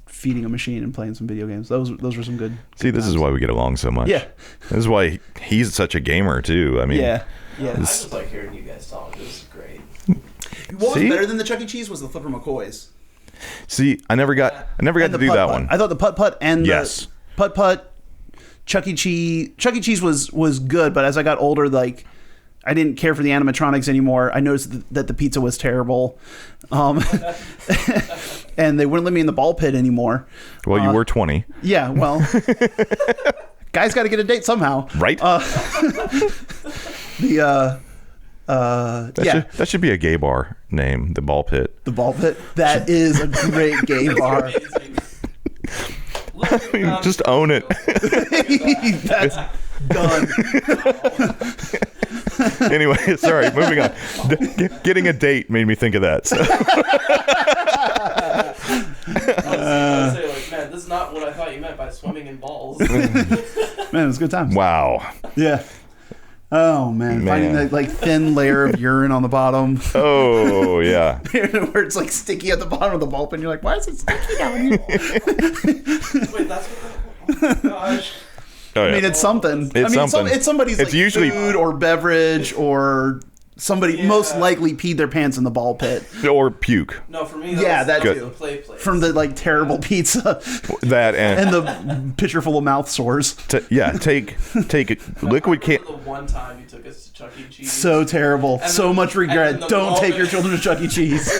feeding a machine and playing some video games. Those were some good. See, this is why we get along so much. Yeah. This is why he's such a gamer too. I mean, Yeah. I just like hearing you guys talk. This is great. What was See? better than the Chuck E. Cheese was the Flipper McCoys. See, I never got to do that one. I thought the putt putt and Yes. the putt putt Chuck E. Cheese was good, but as I got older, like I didn't care for the animatronics anymore. I noticed that the pizza was terrible, and they wouldn't let me in the ball pit anymore. Well, you were 20, Yeah, well, guys got to get a date somehow, right? That should be a gay bar name, the ball pit. the ball pit. That is a great gay bar. Just own it. That's done. Anyway, sorry, moving on. Getting a date made me think of that. So. I was say, like, man, this is not what I thought you meant by swimming in balls. Man, it was a good time. Wow. Yeah. Oh man, finding that like thin layer of urine on the bottom, Oh, yeah. where it's like sticky at the bottom of the ball pit. And you're like, why is it sticky down here? Wait, that's what. Oh my gosh. Oh, yeah. I mean, it's something. It's something. It's somebody's It's like usually- food or beverage or somebody most likely peed their pants in the ball pit Or puke. No, for me, Yeah, that was too. the play place. from the like terrible pizza That and the pitcher full of mouth sores. take liquid I can. remember the one time you took us to Chuck E. Cheese. So terrible. And So then- much and regret. then the Don't take moment- your children to Chuck E. Cheese.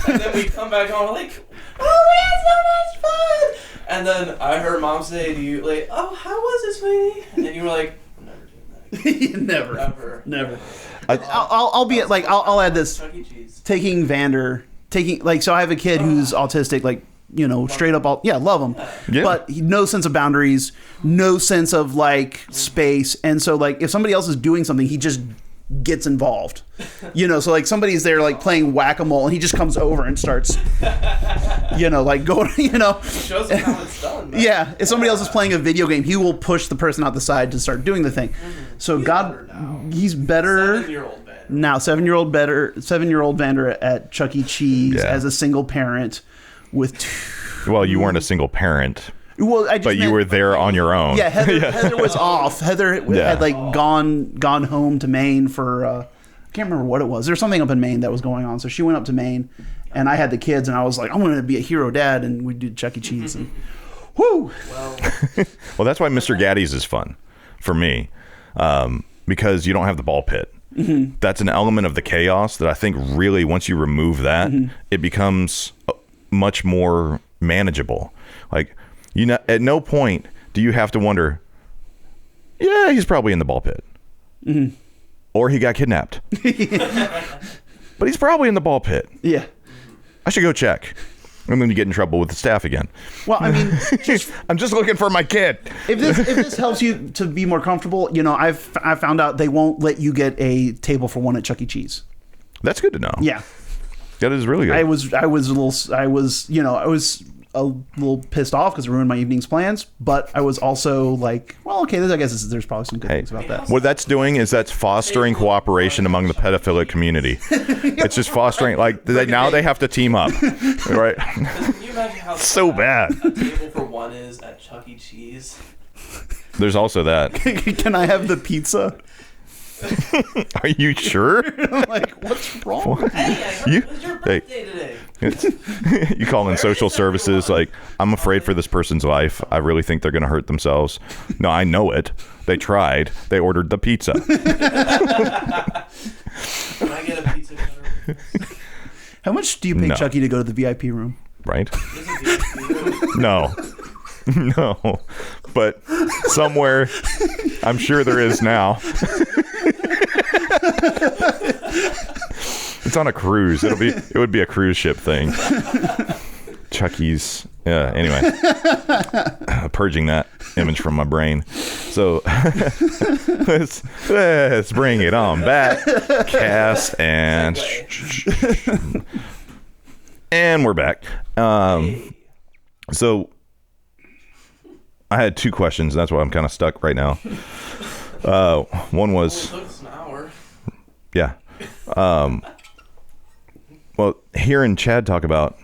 And then we come back home, we're like, oh, we had so much fun. And then I heard Mom say to you, like, oh, how was it, sweetie? And you were like, I'm never doing that again. Never. Never. I'll be like I'll add this. Chuck E. Cheese. Taking Vander, so I have a kid who's autistic, like, you know, straight up, love him. Yeah. But no sense of boundaries, no sense of like space. And so like if somebody else is doing something, he just gets involved, you know, so like somebody's there like playing whack-a-mole and he just comes over and starts, you know, like going, you know. Shows them how it's done. Man. Yeah, if somebody else is playing a video game, he will push the person out the side to start doing the thing. So He's God, better now. he's better 7-year-old man. now. 7-year-old Vander at Chuck E. Cheese Yeah. as a single parent with Well, you weren't a single parent, I just but you meant- were there on your own. Yeah, Heather was off. Heather had like gone home to Maine for I can't remember what it was. There's something up in Maine that was going on, so she went up to Maine, and I had the kids, and I was like, I'm going to be a hero dad, and we did Chuck E. Cheese, and whoo. Well, Well, that's why Mr. Gaddy's is fun for me, because you don't have the ball pit. Mm-hmm. That's an element of the chaos that I think really, once you remove that, it becomes much more manageable. Like, you know, at no point do you have to wonder, yeah, he's probably in the ball pit. Mm-hmm. Or he got kidnapped. But he's probably in the ball pit. Yeah. I should go check. I'm going to get in trouble with the staff again. Well, I mean, I'm just looking for my kid. if this helps you to be more comfortable, you know, I've found out they won't let you get a table for one at Chuck E. Cheese. That's good to know. Yeah. That is really good. I was a little pissed off because it ruined my evening's plans, but I was also like, well, okay, I guess there's probably some good things about that. What that's doing is that's fostering cooperation among the pedophilic community. It's just fostering, like, now they have to team up, right? can you imagine how So bad. a table for one is at Chuck E. Cheese? There's also that. Can I have the pizza? Are you sure? I'm like, what's wrong? Hey, I heard You- it was your hey. birthday today. You call in social services, like, I'm afraid for this person's life. I really think they're going to hurt themselves. No, I know it. They tried. They ordered the pizza. Can I get a pizza cutter? How much do you pay No. Chucky to go to the VIP room? Right? This is the No. No. But somewhere, I'm sure there is now. It's on a cruise. It would be a cruise ship thing. Chucky's Yeah. Anyway, purging that image from my brain. So let's bring it on back. Cass and we're back. So I had 2 questions. That's why I'm kind of stuck right now. One was, Only took us an hour. yeah. Well, hearing Chad talk about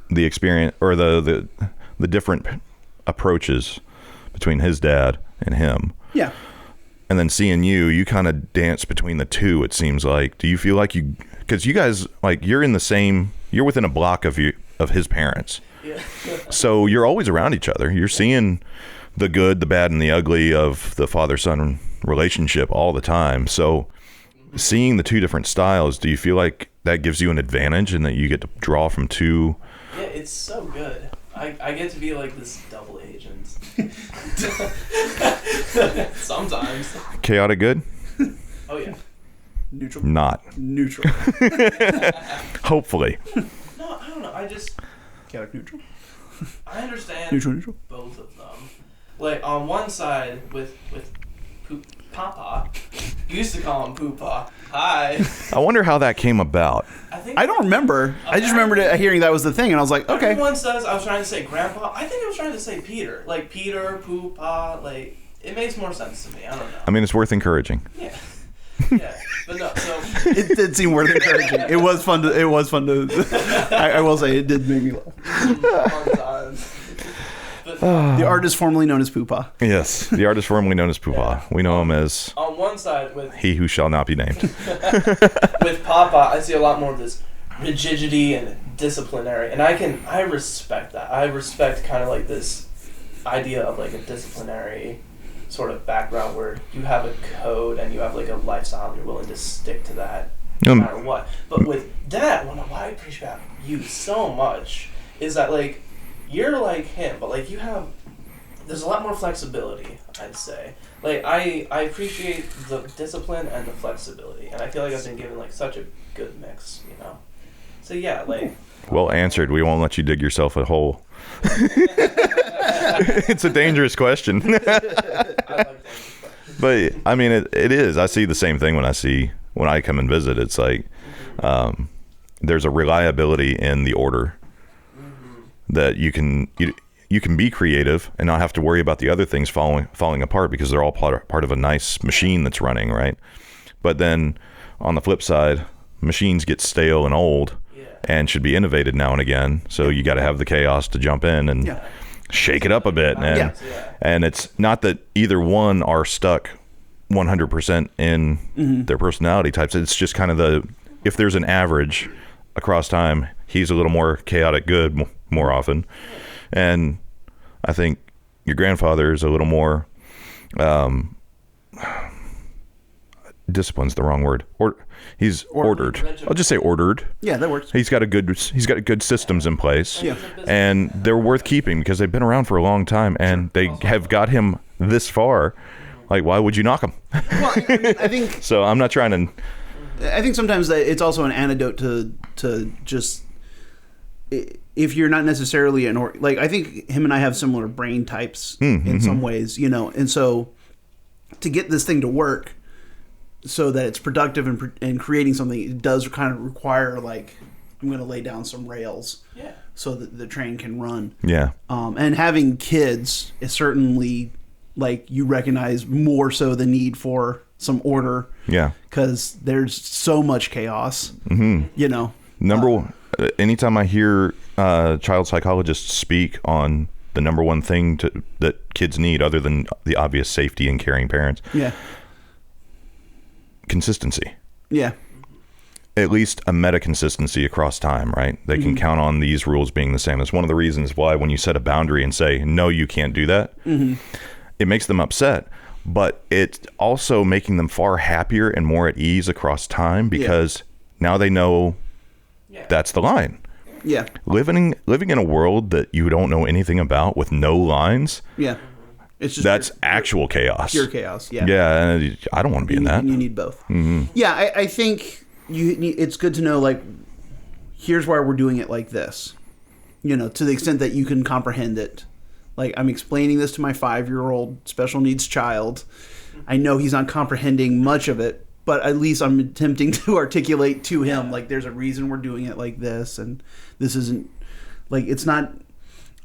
the experience or the different approaches between his dad and him. Yeah. And then seeing you kind of dance between the two, it seems like. Do you feel like because you guys, like, you're within a block of his parents. Yeah. So you're always around each other. You're seeing the good, the bad, and the ugly of the father-son relationship all the time. So seeing the 2 different styles, do you feel like that gives you an advantage and that you get to draw from 2? Yeah, it's so good. I get to be like this double agent. Sometimes. Chaotic good? Oh yeah. Neutral. Not. Neutral. Hopefully. No, I don't know. I just Chaotic neutral. I understand Neutral. both of them. Like on one side with Papa, you used to call him Poopa. Hi. I wonder how that came about. I don't remember. I just remembered hearing that was the thing, and I was like, okay. Everyone says I was trying to say Grandpa. I think I was trying to say Peter. Like Peter, Poopa. Like it makes more sense to me. I don't know. I mean, it's worth encouraging. Yeah. Yeah, but no. So It did seem worth encouraging. It was fun to. I will say it did make me laugh. sometimes. But The artist formerly known as Poopa. Yes, the artist formerly known as Poopa. We know him as on one side with he who shall not be named. with Papa, I see a lot more of this rigidity and disciplinary, and I respect that. I respect kind of like this idea of like a disciplinary sort of background where you have a code and you have like a lifestyle and you're willing to stick to that no matter what. But with Dad, what I appreciate you so much is that like you're like him, but like there's a lot more flexibility, I'd say. Like I appreciate the discipline and the flexibility, and I feel like I've been given like such a good mix, you know. So yeah, like Well answered. We won't let you dig yourself a hole. It's a dangerous question. I like that. But I mean, it is. I see the same thing when I come and visit. It's like there's a reliability in the order that you can be creative and not have to worry about the other things falling apart because they're all part of a nice machine that's running, right? But then on the flip side, machines get stale and old and should be innovated now and again. So you got to have the chaos to jump in and shake it up a bit. And it's not that either one are stuck 100% in their personality types. It's just kind of if there's an average across time, he's a little more chaotic good more often. And I think your grandfather is a little more discipline's the wrong word. He's ordered. I'll just say ordered. Yeah, that works. He's got good systems in place. Yeah. And they're worth keeping because they've been around for a long time and they have got him this far. Like, why would you knock him? Well, I think so. I'm not trying to. I think sometimes that it's also an antidote to just if you're not necessarily like I think him and I have similar brain types in some ways, you know, and so to get this thing to work so that it's productive and creating something, it does kind of require like I'm going to lay down some rails, so that the train can run. Yeah. And having kids is certainly like you recognize more so the need for some order. Yeah. Because there's so much chaos. You know. Number one. Anytime I hear child psychologists speak on the number one thing that kids need, other than the obvious safety and caring parents, consistency. Yeah. At least a meta consistency across time, right? They can count on these rules being the same. That's one of the reasons why when you set a boundary and say, no, you can't do that, it makes them upset. But it's also making them far happier and more at ease across time because now they know that's the line. Yeah. Living in a world that you don't know anything about with no lines. Yeah. It's just that's actual chaos. Pure chaos. Yeah. Yeah. And I don't want to be in that. You need both. Yeah. I think it's good to know, like, here's why we're doing it like this. to the extent that you can comprehend it. Like, I'm explaining this to my 5-year-old special needs child. I know he's not comprehending much of it, but at least I'm attempting to articulate to him, like, there's a reason we're doing it like this, and this isn't, like, it's not...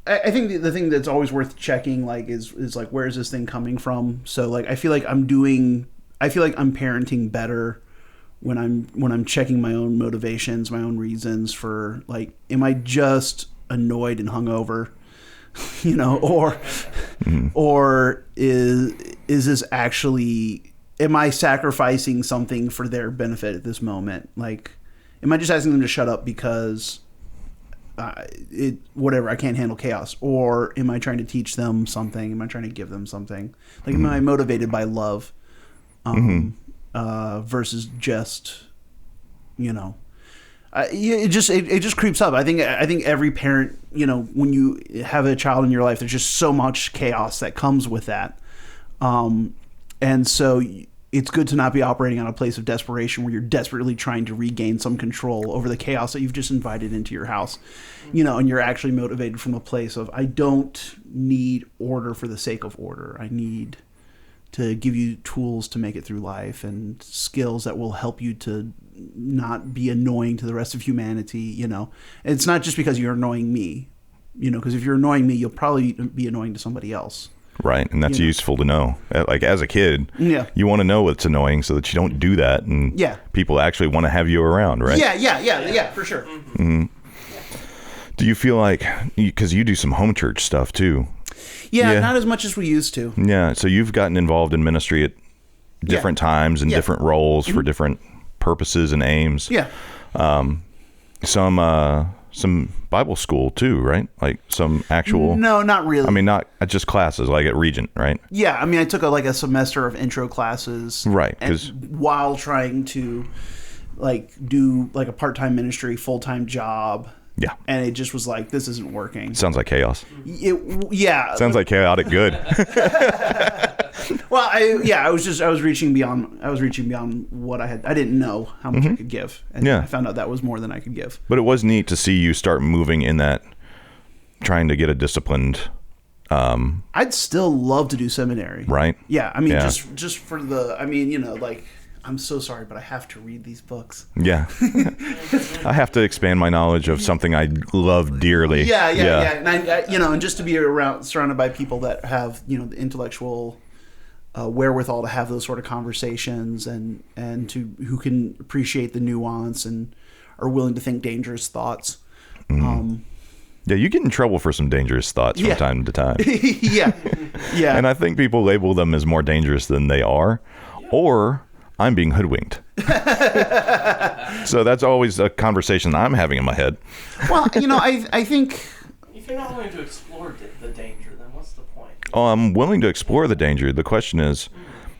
I think the thing that's always worth checking, like, is like, where is this thing coming from? So, like, I feel like I'm parenting better when I'm checking my own motivations, my own reasons for, like, am I just annoyed and hungover, or is this actually, am I sacrificing something for their benefit at this moment? Like, am I just asking them to shut up because I can't handle chaos? Or am I trying to teach them something? Am I trying to give them something? Like, am I motivated by love versus just, it just creeps up. I think every parent, when you have a child in your life, there's just so much chaos that comes with that. And so it's good to not be operating on a place of desperation where you're desperately trying to regain some control over the chaos that you've just invited into your house, and you're actually motivated from a place of, I don't need order for the sake of order. I need to give you tools to make it through life and skills that will help you to not be annoying to the rest of humanity. And it's not just because you're annoying me, because if you're annoying me, you'll probably be annoying to somebody else. Right, and that's useful to know. Like, as a kid, you want to know what's annoying so that you don't do that, and people actually want to have you around, right? Yeah, for sure. Mm-hmm. Do you feel like, because you do some home church stuff too? Yeah, not as much as we used to. Yeah, so you've gotten involved in ministry at different times and different roles for different purposes and aims. Yeah. Some Bible school too, right? Like some actual... No, not really. I mean, not just classes, like at Regent, right? Yeah, I mean, I took a semester of intro classes. Right. While trying to, like, do, like, a part-time ministry, full-time job. Yeah. And it just was like, this isn't working. Sounds like chaos. Yeah. Sounds like chaotic good. Well, I was reaching beyond what I didn't know how much I could give. And I found out that was more than I could give. But it was neat to see you start moving in that, trying to get a disciplined... I'd still love to do seminary. Right? Yeah. I mean, just for the... I mean, like... I'm so sorry, but I have to read these books. Yeah. I have to expand my knowledge of something I love dearly. Yeah. And I and just to be surrounded by people that have, the intellectual wherewithal to have those sort of conversations and who can appreciate the nuance and are willing to think dangerous thoughts. Yeah, you get in trouble for some dangerous thoughts from time to time. Yeah. And I think people label them as more dangerous than they are, or I'm being hoodwinked. So that's always a conversation I'm having in my head. Well, I think... If you're not willing to explore the danger, then what's the point? Oh, I'm willing to explore the danger. The question is,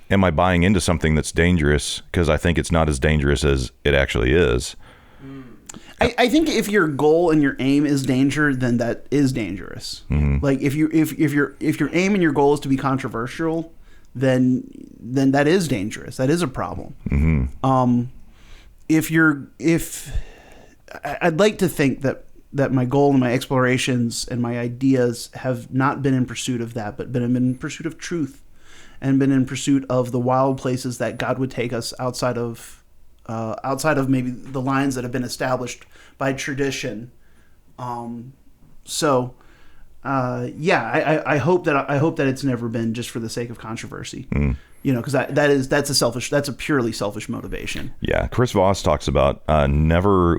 am I buying into something that's dangerous because I think it's not as dangerous as it actually is? I think if your goal and your aim is danger, then that is dangerous. Mm-hmm. Like if your aim and your goal is to be controversial, then that is dangerous. That is a problem. Mm-hmm. I'd like to think that my goal and my explorations and my ideas have not been in pursuit of that, but been in pursuit of truth, and been in pursuit of the wild places that God would take us outside of maybe the lines that have been established by tradition. I hope that it's never been just for the sake of controversy. Because that's a purely selfish motivation. Yeah, Chris Voss talks about never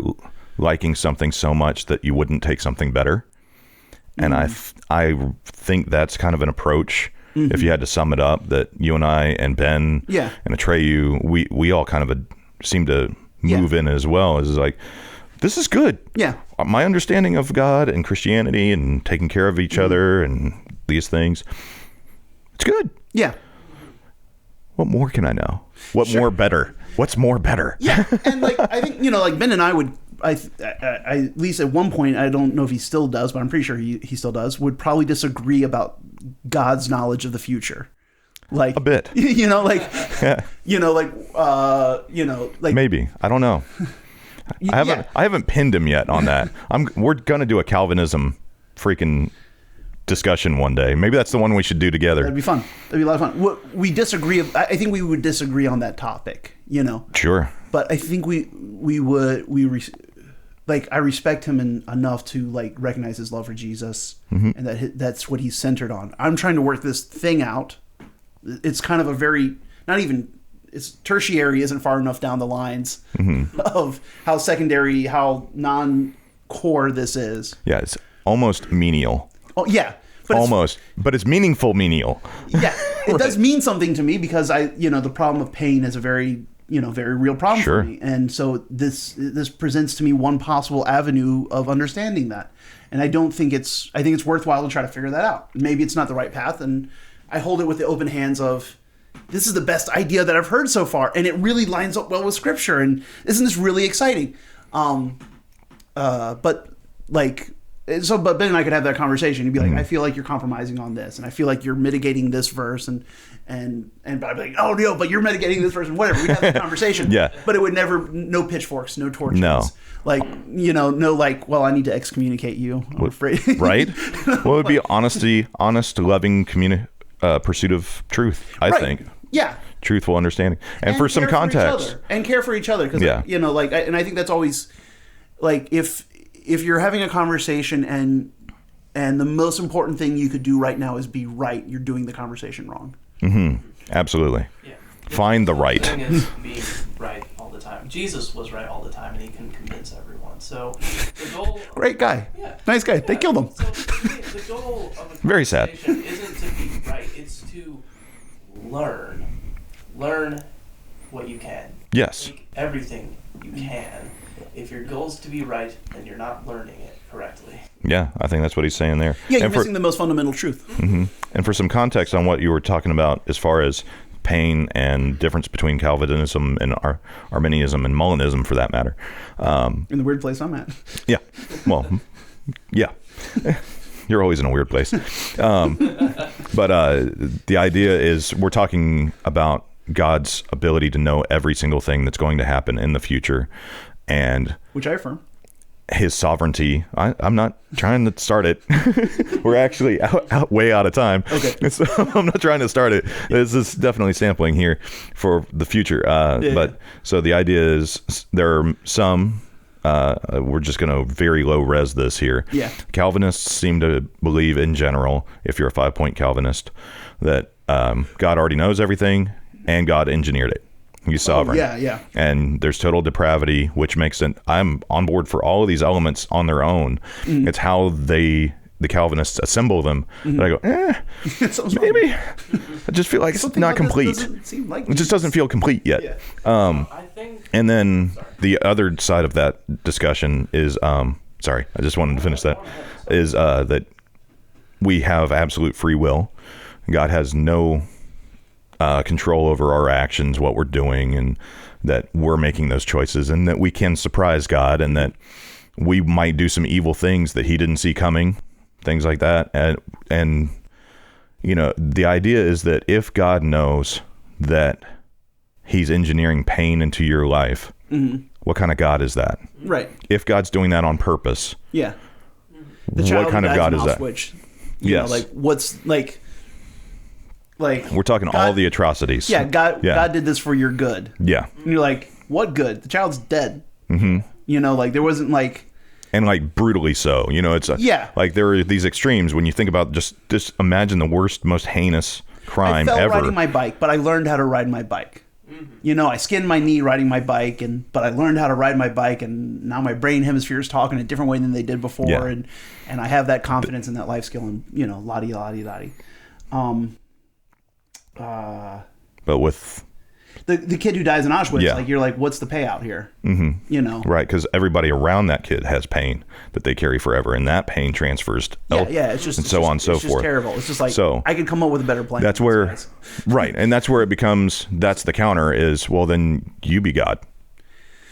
liking something so much that you wouldn't take something better, and I think that's kind of an approach. Mm-hmm. If you had to sum it up, that you and I and Ben and Atreyu, we all kind of seem to move in as well. Is like, this is good. Yeah. My understanding of God and Christianity and taking care of each other and these ththings, it's good. Yeah. What more can I know? What more better? What's more better? Yeah. And I think, Ben and I would, I at least at one point, I don't know if he still does, but I'm pretty sure he still does, would probably disagree about God's knowledge of the future. Like a bit. Maybe. I don't know. I haven't pinned him yet on that. We're gonna do a Calvinism freaking discussion one day. Maybe that's the one we should do together. That'd be fun. That'd be a lot of fun. We disagree. I think we would disagree on that topic. Sure. But I think I respect him enough to like recognize his love for Jesus, and that's what he's centered on. I'm trying to work this thing out. It's kind of a very it's tertiary isn't far enough down the lines of how secondary, how non-core this is. Yeah, it's almost menial. Oh yeah, but it's meaningful menial. Yeah, it does mean something to me because the problem of pain is a very very real problem for me, and so this presents to me one possible avenue of understanding that, and I think it's worthwhile to try to figure that out. Maybe it's not the right path, and I hold it with the open hands of this is the best idea that I've heard so far, and it really lines up well with Scripture, and isn't this really exciting? But Ben and I could have that conversation. You'd be like, I feel like you're compromising on this, and I feel like you're mitigating this verse, and but I'd be like, oh no, but you're mitigating this verse, and whatever. We'd have that conversation. Yeah. But it would no pitchforks, no torches. No. No, well, I need to excommunicate you. I'm afraid. Right? Well, it would be honest, loving pursuit of truth, I think. Yeah. Truthful understanding. And for some context. And care for each other. Because, and I think that's always, like, if you're having a conversation and the most important thing you could do right now is be right, you're doing the conversation wrong. Absolutely. Yeah. Find the right. The thing is being right all the time. Jesus was right all the time, and he can convince everyone. So the goal... Great guy. Yeah. Nice guy. Yeah. They killed him. So the goal of a Very sad. conversation isn't to be right. It's to learn. Learn what you can. Yes. Take everything you can. If your goal is to be right, then you're not learning it correctly. Yeah, I think that's what he's saying there. Yeah, you're missing the most fundamental truth. And for some context on what you were talking about as far as pain and difference between Calvinism and Arminianism and Molinism, for that matter. In the weird place I'm at. Yeah. Well, yeah. You're always in a weird place. But the idea is we're talking about God's ability to know every single thing that's going to happen in the future. And which I affirm. His sovereignty. I'm not trying to start it. We're actually way out of time. Okay. So I'm not trying to start it. This is definitely sampling here for the future. But so the idea is there are some, we're just going to very low res this here. Yeah. Calvinists seem to believe in general, if you're a 5-point Calvinist, that God already knows everything and God engineered it. He's sovereign. Yeah. And there's total depravity, which makes it, I'm on board for all of these elements on their own. It's how the Calvinists assemble them. That I go, maybe. I just feel like it's not complete. It just doesn't feel complete yet. Yeah. I think, and then the other side of that discussion is, sorry, I just wanted to finish that, is that we have absolute free will. God has no control over our actions, what we're doing, and that we're making those choices, and that we can surprise God, and that we might do some evil things that he didn't see coming, things like that. And the idea is that if God knows that he's engineering pain into your life, what kind of God is that? Right. If God's doing that on purpose, the what kind of God is that? Switch. Yes. What's like we're talking God, all the atrocities. Yeah, God did this for your good. Yeah. And you're like, what good? The child's dead. There wasn't and brutally so. It's there are these extremes when you think about just imagine the worst, most heinous crime I fell ever. riding my bike, but I learned how to ride my bike. I skinned my knee riding my bike, but I learned how to ride my bike, and now my brain hemispheres talk in a different way than they did before, and I have that confidence in that life skill, and la-di. But with the kid who dies in Auschwitz, you're like, what's the payout here? Right, because everybody around that kid has pain that they carry forever, and that pain transfers. It's just and so on and so forth. It's just terrible. It's just like I could come up with a better plan. That's where, right, and that's where it becomes. That's the counter is, well, then you be God.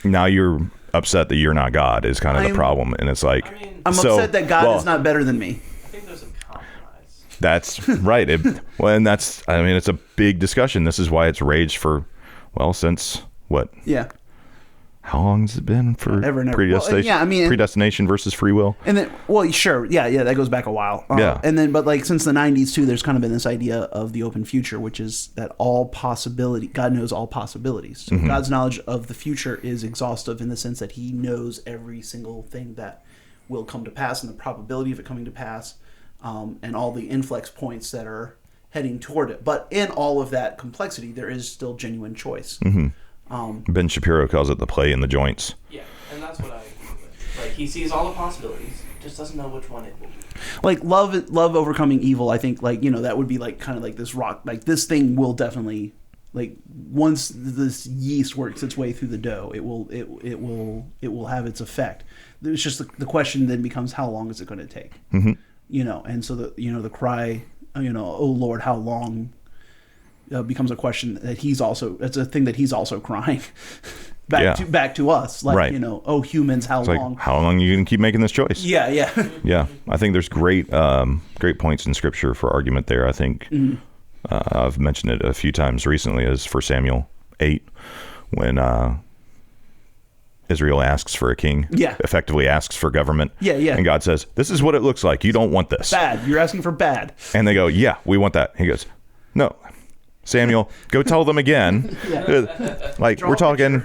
Now you're upset that you're not God is kind of the problem, and it's like I'm upset that God is not better than me. I think there's a compromise. That's right. And that's, it's a big discussion. This is why it's raged for, since what? Yeah. how long has it been for Ever and ever. predestination? Well, yeah, I mean, predestination versus free will. And then, well, sure, yeah, that goes back a while. Yeah. And then, but like since the '90s too, there's kind of been this idea of the open future, which is that all possibility, God knows all possibilities. So God's knowledge of the future is exhaustive in the sense that He knows every single thing that will come to pass and the probability of it coming to pass, and all the inflex points that are heading toward it. But in all of that complexity, there is still genuine choice. Ben Shapiro calls it the play in the joints. Yeah, and that's what I agree with. Like, he sees all the possibilities, just doesn't know which one it will be. Like love overcoming evil. I think like that would be like kind of like this rock. Like this thing will definitely, like, once this yeast works its way through the dough, it will have its effect. It's just the question then becomes, how long is it going to take? And so the cry, oh Lord, how long, becomes a question that it's a thing that He's also crying back to us, like, right. Oh humans, how It's long? like, how long are you going to keep making this choice? Yeah. Yeah, I think there's great points in Scripture for argument there. I think I've mentioned it a few times recently as 1 Samuel 8, when Israel asks for a king, effectively asks for government. And God says, this is what it looks like. You don't want this. Bad. You're asking for bad. And they go, yeah, we want that. He goes, no, Samuel, go tell them again. Like, we're talking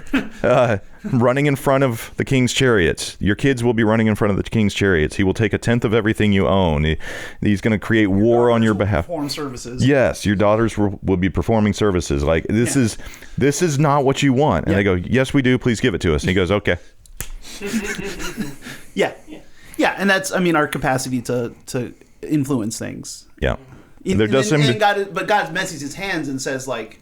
running in front of the king's chariots. Your kids will be running in front of the king's chariots. He will take 1/10 of everything you own. He's going to create war on your behalf. Perform services. Yes, your daughters will be performing services. Like, this is not what you want. And they go, yes, we do. Please give it to us. And he goes, okay. Yeah, and that's, I mean, our capacity to influence things. Yeah. But God messes His hands and says, like,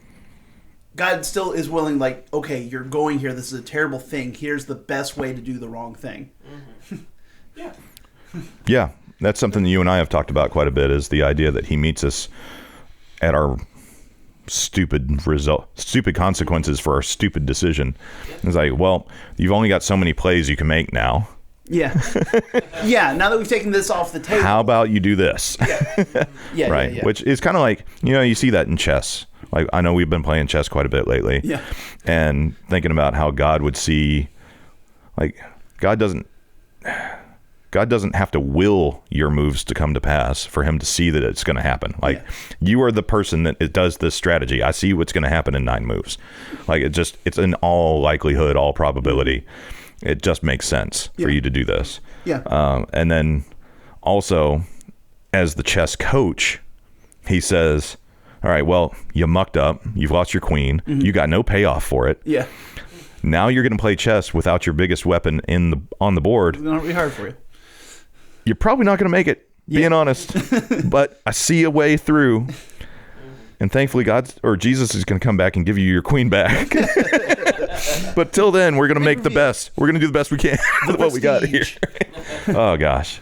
God still is willing, like, okay, you're going here. This is a terrible thing. Here's the best way to do the wrong thing. Yeah, that's something that you and I have talked about quite a bit, is the idea that He meets us at our stupid consequences for our stupid decision. It's like, well, you've only got so many plays you can make now. Yeah. Now that we've taken this off the table, how about you do this? Yeah. Right. Yeah. Which is kind of like, you see that in chess. Like, I know we've been playing chess quite a bit lately. Yeah. And thinking about how God would see, like, God doesn't have to will your moves to come to pass for Him to see that it's going to happen. Like, you are the person that does this strategy. I see what's going to happen in 9 moves. Like, it's in all likelihood, all probability. It just makes sense for you to do this. Yeah. And then also, as the chess coach, he says, all right, well, you mucked up. You've lost your queen. You got no payoff for it. Yeah. Now you're going to play chess without your biggest weapon on the board. It's going to be hard for you. You're probably not going to make it, being honest. But I see a way through. And thankfully, Jesus is going to come back and give you your queen back. But till then, we're going to make the best. We're going to do the best we can with what we got here. Oh, gosh.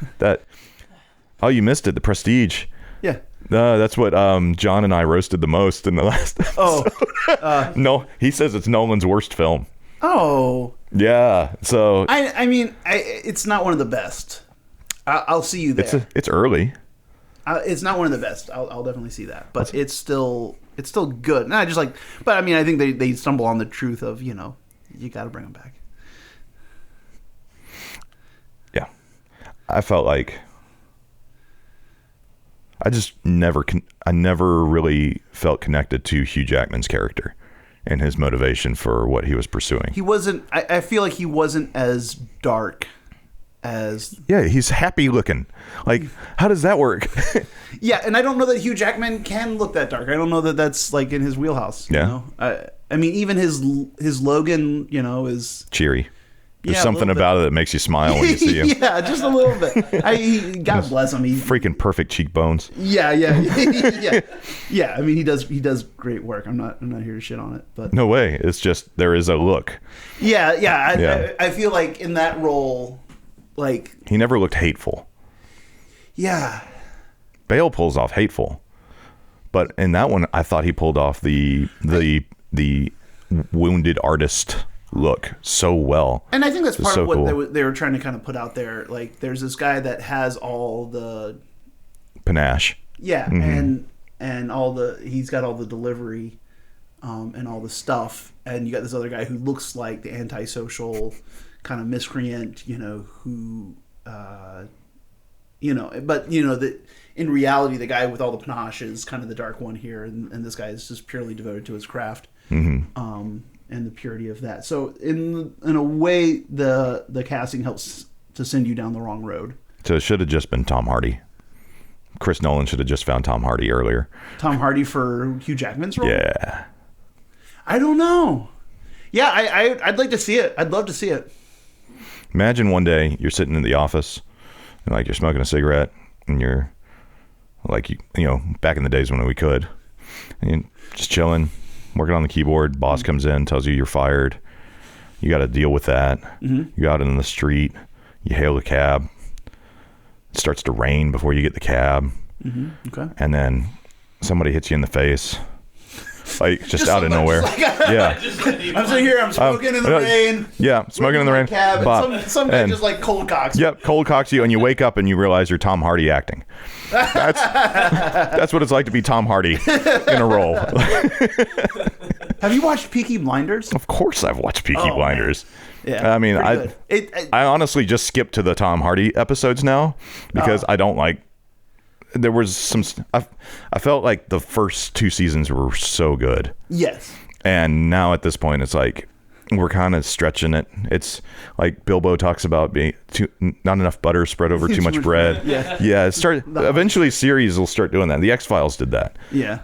You missed it. The Prestige. Yeah. That's what John and I roasted the most in the last episode. No, he says it's Nolan's worst film. Oh. Yeah. So I mean, it's not one of the best. I'll see you there. It's early. It's not one of the best. I'll definitely see that, but it's still good. And I just like, but I mean, I think they stumble on the truth of, you got to bring them back. Yeah, I felt like I never really felt connected to Hugh Jackman's character and his motivation for what he was pursuing. He wasn't. I feel like he wasn't as dark as. Yeah, he's happy looking. Like, how does that work? Yeah, and I don't know that Hugh Jackman can look that dark. I don't know that that's like in his wheelhouse. Yeah. I mean, even his Logan, is cheery. There's something about it that makes you smile when you see him. Yeah, just a little bit. God bless him. Freaking perfect cheekbones. Yeah. Yeah, I mean, he does great work. I'm not here to shit on it, but no way. It's just there is a look. Yeah. I feel like in that role, like he never looked hateful. Yeah. Bale pulls off hateful, but in that one, I thought he pulled off the wounded artist look so well. And I think that's part of what cool. they were trying to kind of put out there. Like, there's this guy that has all the panache. Yeah, and all he's got all the delivery, and all the stuff, and you got this other guy who looks like the antisocial kind of miscreant, who, but that in reality, the guy with all the panache is kind of the dark one here, and this guy is just purely devoted to his craft, and the purity of that. So in a way, the casting helps to send you down the wrong road. So it should have just been Tom Hardy. Chris Nolan should have just found Tom Hardy earlier. Tom Hardy for Hugh Jackman's role? Yeah. I don't know. Yeah, I'd like to see it. I'd love to see it. Imagine one day you're sitting in the office and like you're smoking a cigarette and you're like, back in the days when we could, and you're just chilling, working on the keyboard. Boss comes in, tells you you're fired. You got to deal with that. You go out in the street, you hail a cab. It starts to rain before you get the cab. Okay. And then somebody hits you in the face. Like just out of nowhere. Yeah. I'm sitting here, I'm smoking in the rain. Yeah, smoking in the rain. Cab, and some guy just like cold cocks. Yep, cold cocks you, and you wake up and you realize you're Tom Hardy acting. That's what it's like to be Tom Hardy in a role. Have you watched Peaky Blinders? Of course I've watched Peaky Blinders. Man. Yeah, I mean, I honestly just skip to the Tom Hardy episodes now because I don't like. There was some. I felt like the first 2 seasons were so good. Yes. And now at this point, it's like we're kind of stretching it. It's like Bilbo talks about being not enough butter spread over too much bread. Yeah. Eventually, series will start doing that. The X-Files did that. Yeah.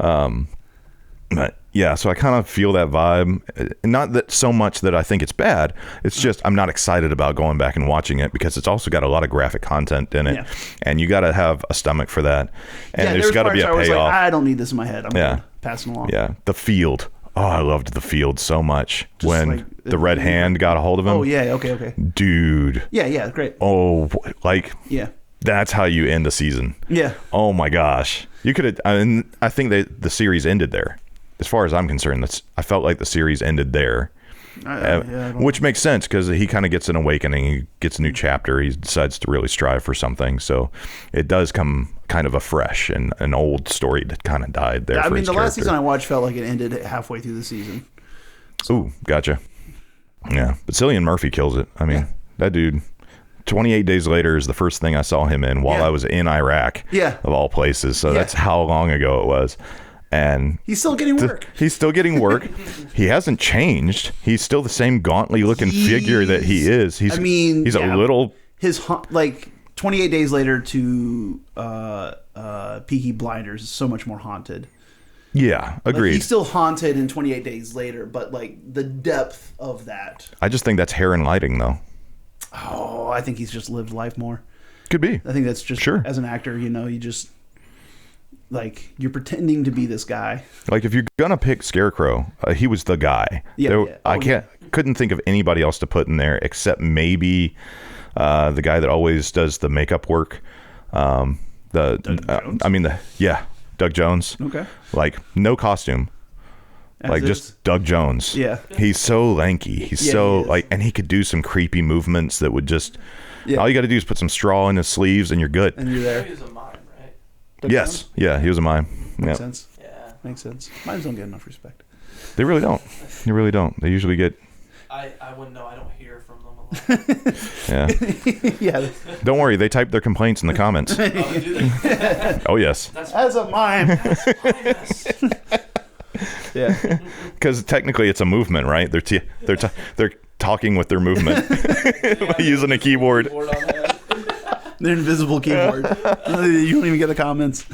But yeah, so I kind of feel that vibe. Not that so much that I think it's bad. It's just I'm not excited about going back and watching it because it's also got a lot of graphic content in it, and you got to have a stomach for that. And there's got to be a payoff. Like, I don't need this in my head. I'm passing along. Yeah, The Field. Oh, I loved The Field so much just when like, the Red Hand got a hold of him. Oh yeah, okay. Dude. Yeah, great. Oh, like yeah. That's how you end a season. Yeah. Oh my gosh, you could have. I think the series ended there. As far as I'm concerned, I felt like the series ended there, which makes sense because he kind of gets an awakening. He gets a new chapter. He decides to really strive for something. So it does come kind of afresh and an old story that kind of died there. I mean, the last season I watched felt like it ended halfway through the season. Ooh, gotcha. Yeah, but Cillian Murphy kills it. I mean, that dude. 28 Days Later is the first thing I saw him in while I was in Iraq. Yeah, of all places. So that's how long ago it was. And he's still getting work. He's still getting work. He hasn't changed. He's still the same gauntly looking figure that he is. He's a little. His like 28 Days Later to Peaky Blinders is so much more haunted. Yeah, agreed. Like, he's still haunted in 28 Days Later, but like the depth of that. I just think that's hair and lighting, though. Oh, I think he's just lived life more. Could be. I think that's just as an actor, you just. Like, you're pretending to be this guy. Like, if you're gonna pick Scarecrow, he was the guy. Couldn't think of anybody else to put in there except maybe the guy that always does the makeup work. Doug Jones. Okay. Like, no costume. Just Doug Jones. Yeah. He's so lanky. He's and he could do some creepy movements that would just. Yeah. All you got to do is put some straw in his sleeves, and you're good. And you're there. He was a mime, right? Yes. Yeah, he was a mime. Makes sense. Yeah. Makes sense. Mimes don't get enough respect. They really don't. They really don't. They usually get. I wouldn't know. I don't hear from them a lot. Yeah. Don't worry. They type their complaints in the comments. Oh, do they? Oh, yes. As a mime. Yeah. Because technically it's a movement, right? They're talking with their movement by using a keyboard. Their invisible keyboard. You don't even get the comments.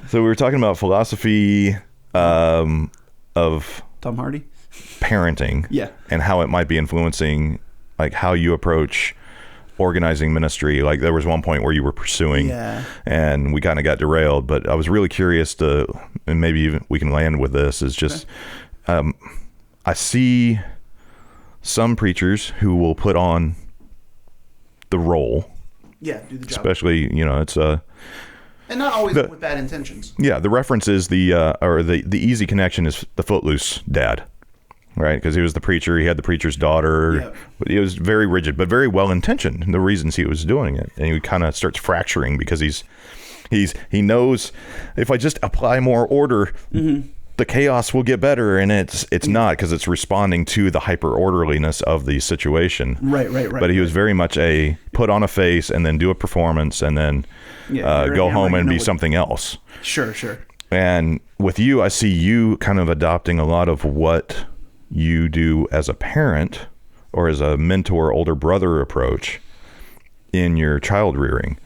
So we were talking about philosophy of Tom Hardy parenting, and how it might be influencing like how you approach organizing ministry. Like there was one point where you were pursuing, and we kind of got derailed. But I was really curious to, and maybe even we can land with this. Is just I see some preachers who will put on the role, do the job. Especially, it's and not always with bad intentions. Yeah, the reference is the easy connection is the Footloose dad, right? Because he was the preacher. He had the preacher's daughter. Yeah. But he was very rigid, but very well intentioned in the reasons he was doing it. And he kind of starts fracturing because he knows if I just apply more order, the the chaos will get better, and it's not, because it's responding to the hyper orderliness of the situation. Right. But he was very much a put on a face and then do a performance and then go home and be something else. Sure. And with you, I see you kind of adopting a lot of what you do as a parent or as a mentor, older brother approach in your child rearing.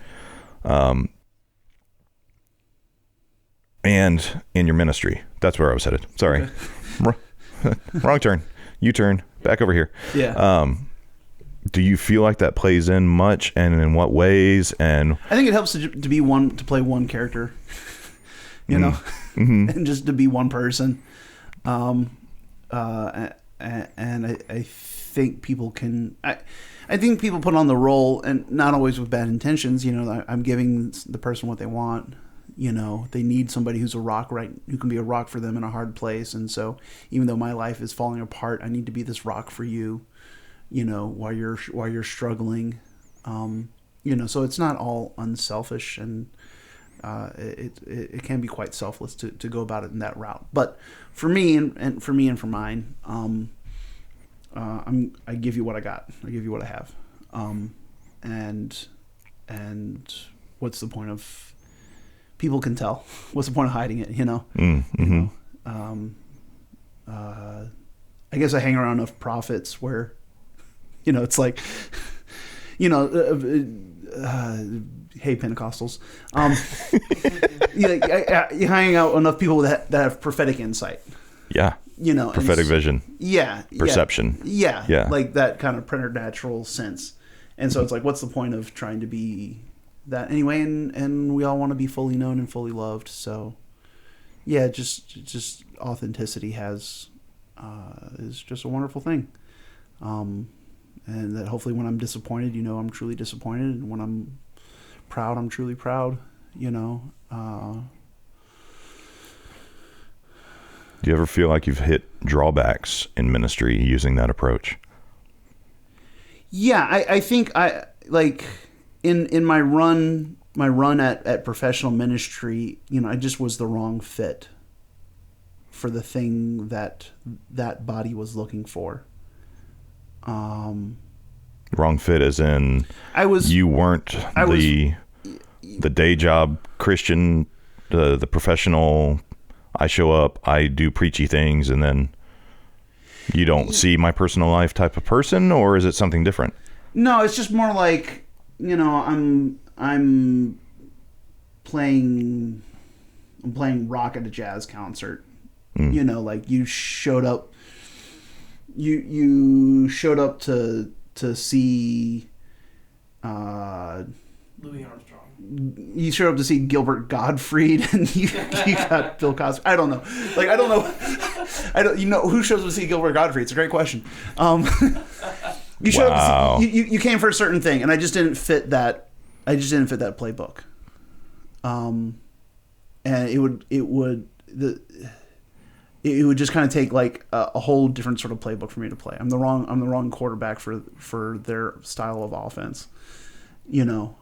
And in your ministry. That's where I was headed. Sorry. Okay. Wrong turn. U-turn. Back over here. Yeah. Do you feel like that plays in much, and in what ways? And I think it helps to play one character, you know, and just to be one person. And I think people can. I think people put on the role, and not always with bad intentions. You know, I'm giving the person what they want. You know, they need somebody who's a rock, right? Who can be a rock for them in a hard place. And so, even though my life is falling apart, I need to be this rock for you. You know, while you're struggling. You know, so it's not all unselfish, and it can be quite selfless to go about it in that route. But for me and for mine, I give you what I got. I give you what I have. And what's the point of? People can tell. What's the point of hiding it? You know. You know? I guess I hang around enough prophets where, you know, it's like, you know, hey Pentecostals, you hang out enough people that have prophetic insight. Yeah. You know, prophetic vision. Yeah. Perception. Yeah. Like that kind of preternatural sense. And so it's like, what's the point of trying to be that anyway? And we all want to be fully known and fully loved. So yeah, just authenticity is just a wonderful thing. And that hopefully when I'm disappointed, you know, I'm truly disappointed. And when I'm proud, I'm truly proud, you know. Do you ever feel like you've hit drawbacks in ministry using that approach? Yeah, I think I like in my run at professional ministry, you know, I just was the wrong fit for the thing that body was looking for. Wrong fit as in you weren't the day job Christian, the professional. I show up, I do preachy things, and then you don't see my personal life type of person, or is it something different? No, it's just more like, you know, I'm playing rock at a jazz concert. You know, like you showed up to see Louis Armstrong. You showed up to see Gilbert Gottfried, and you got Bill Cosby. I don't know. Like, I don't know. You know, who shows up to see Gilbert Gottfried? It's a great question. You showed up to see, you came for a certain thing, and I just didn't fit that. I just didn't fit that playbook. And it would just kind of take like a whole different sort of playbook for me to play. I'm the wrong quarterback for their style of offense. You know.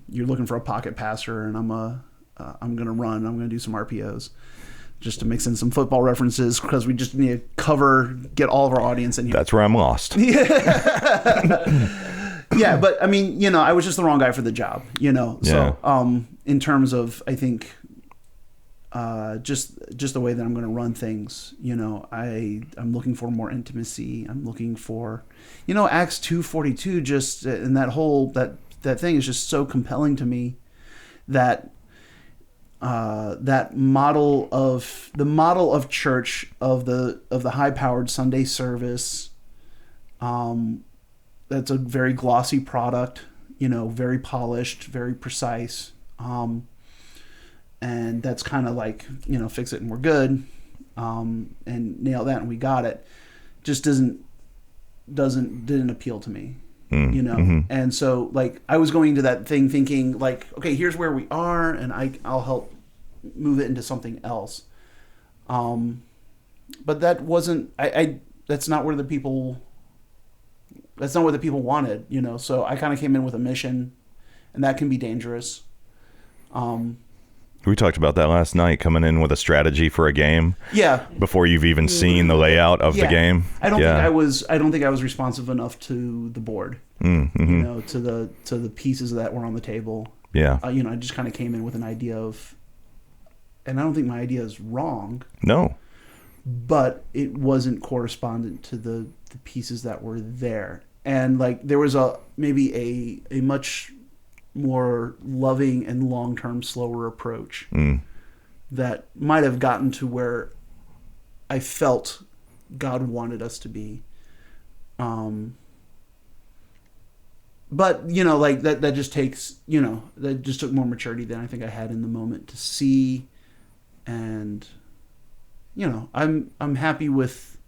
You're looking for a pocket passer, and I'm gonna run. I'm gonna do some RPOs, just to mix in some football references because we just need to get all of our audience in here. That's where I'm lost. Yeah, but I mean, you know, I was just the wrong guy for the job. You know, so in terms of, I think, just the way that I'm going to run things. You know, I'm looking for more intimacy. I'm looking for, you know, Acts 2:42. Just and that thing is just so compelling to me, that that model of church, of the high-powered Sunday service, that's a very glossy product, you know, very polished, very precise, and that's kind of like, you know, fix it and we're good, and nail that and we got it, just didn't appeal to me. You know, and so like I was going into that thing thinking like, okay, here's where we are, and I'll help move it into something else. But that wasn't that's not what the people wanted, you know. So I kind of came in with a mission, and that can be dangerous. We talked about that last night, coming in with a strategy for a game. Yeah. Before you've even seen the layout of the game. I don't think I was responsive enough to the board. Mm-hmm. You know, to the pieces that were on the table. Yeah. You know, I just kind of came in with an idea of, and I don't think my idea is wrong. No. But it wasn't correspondent to the pieces that were there. And like there was maybe a much more loving and long-term slower approach that might have gotten to where I felt God wanted us to be. But you know, like that just takes, you know, that just took more maturity than I think I had in the moment to see. And you know, I'm happy with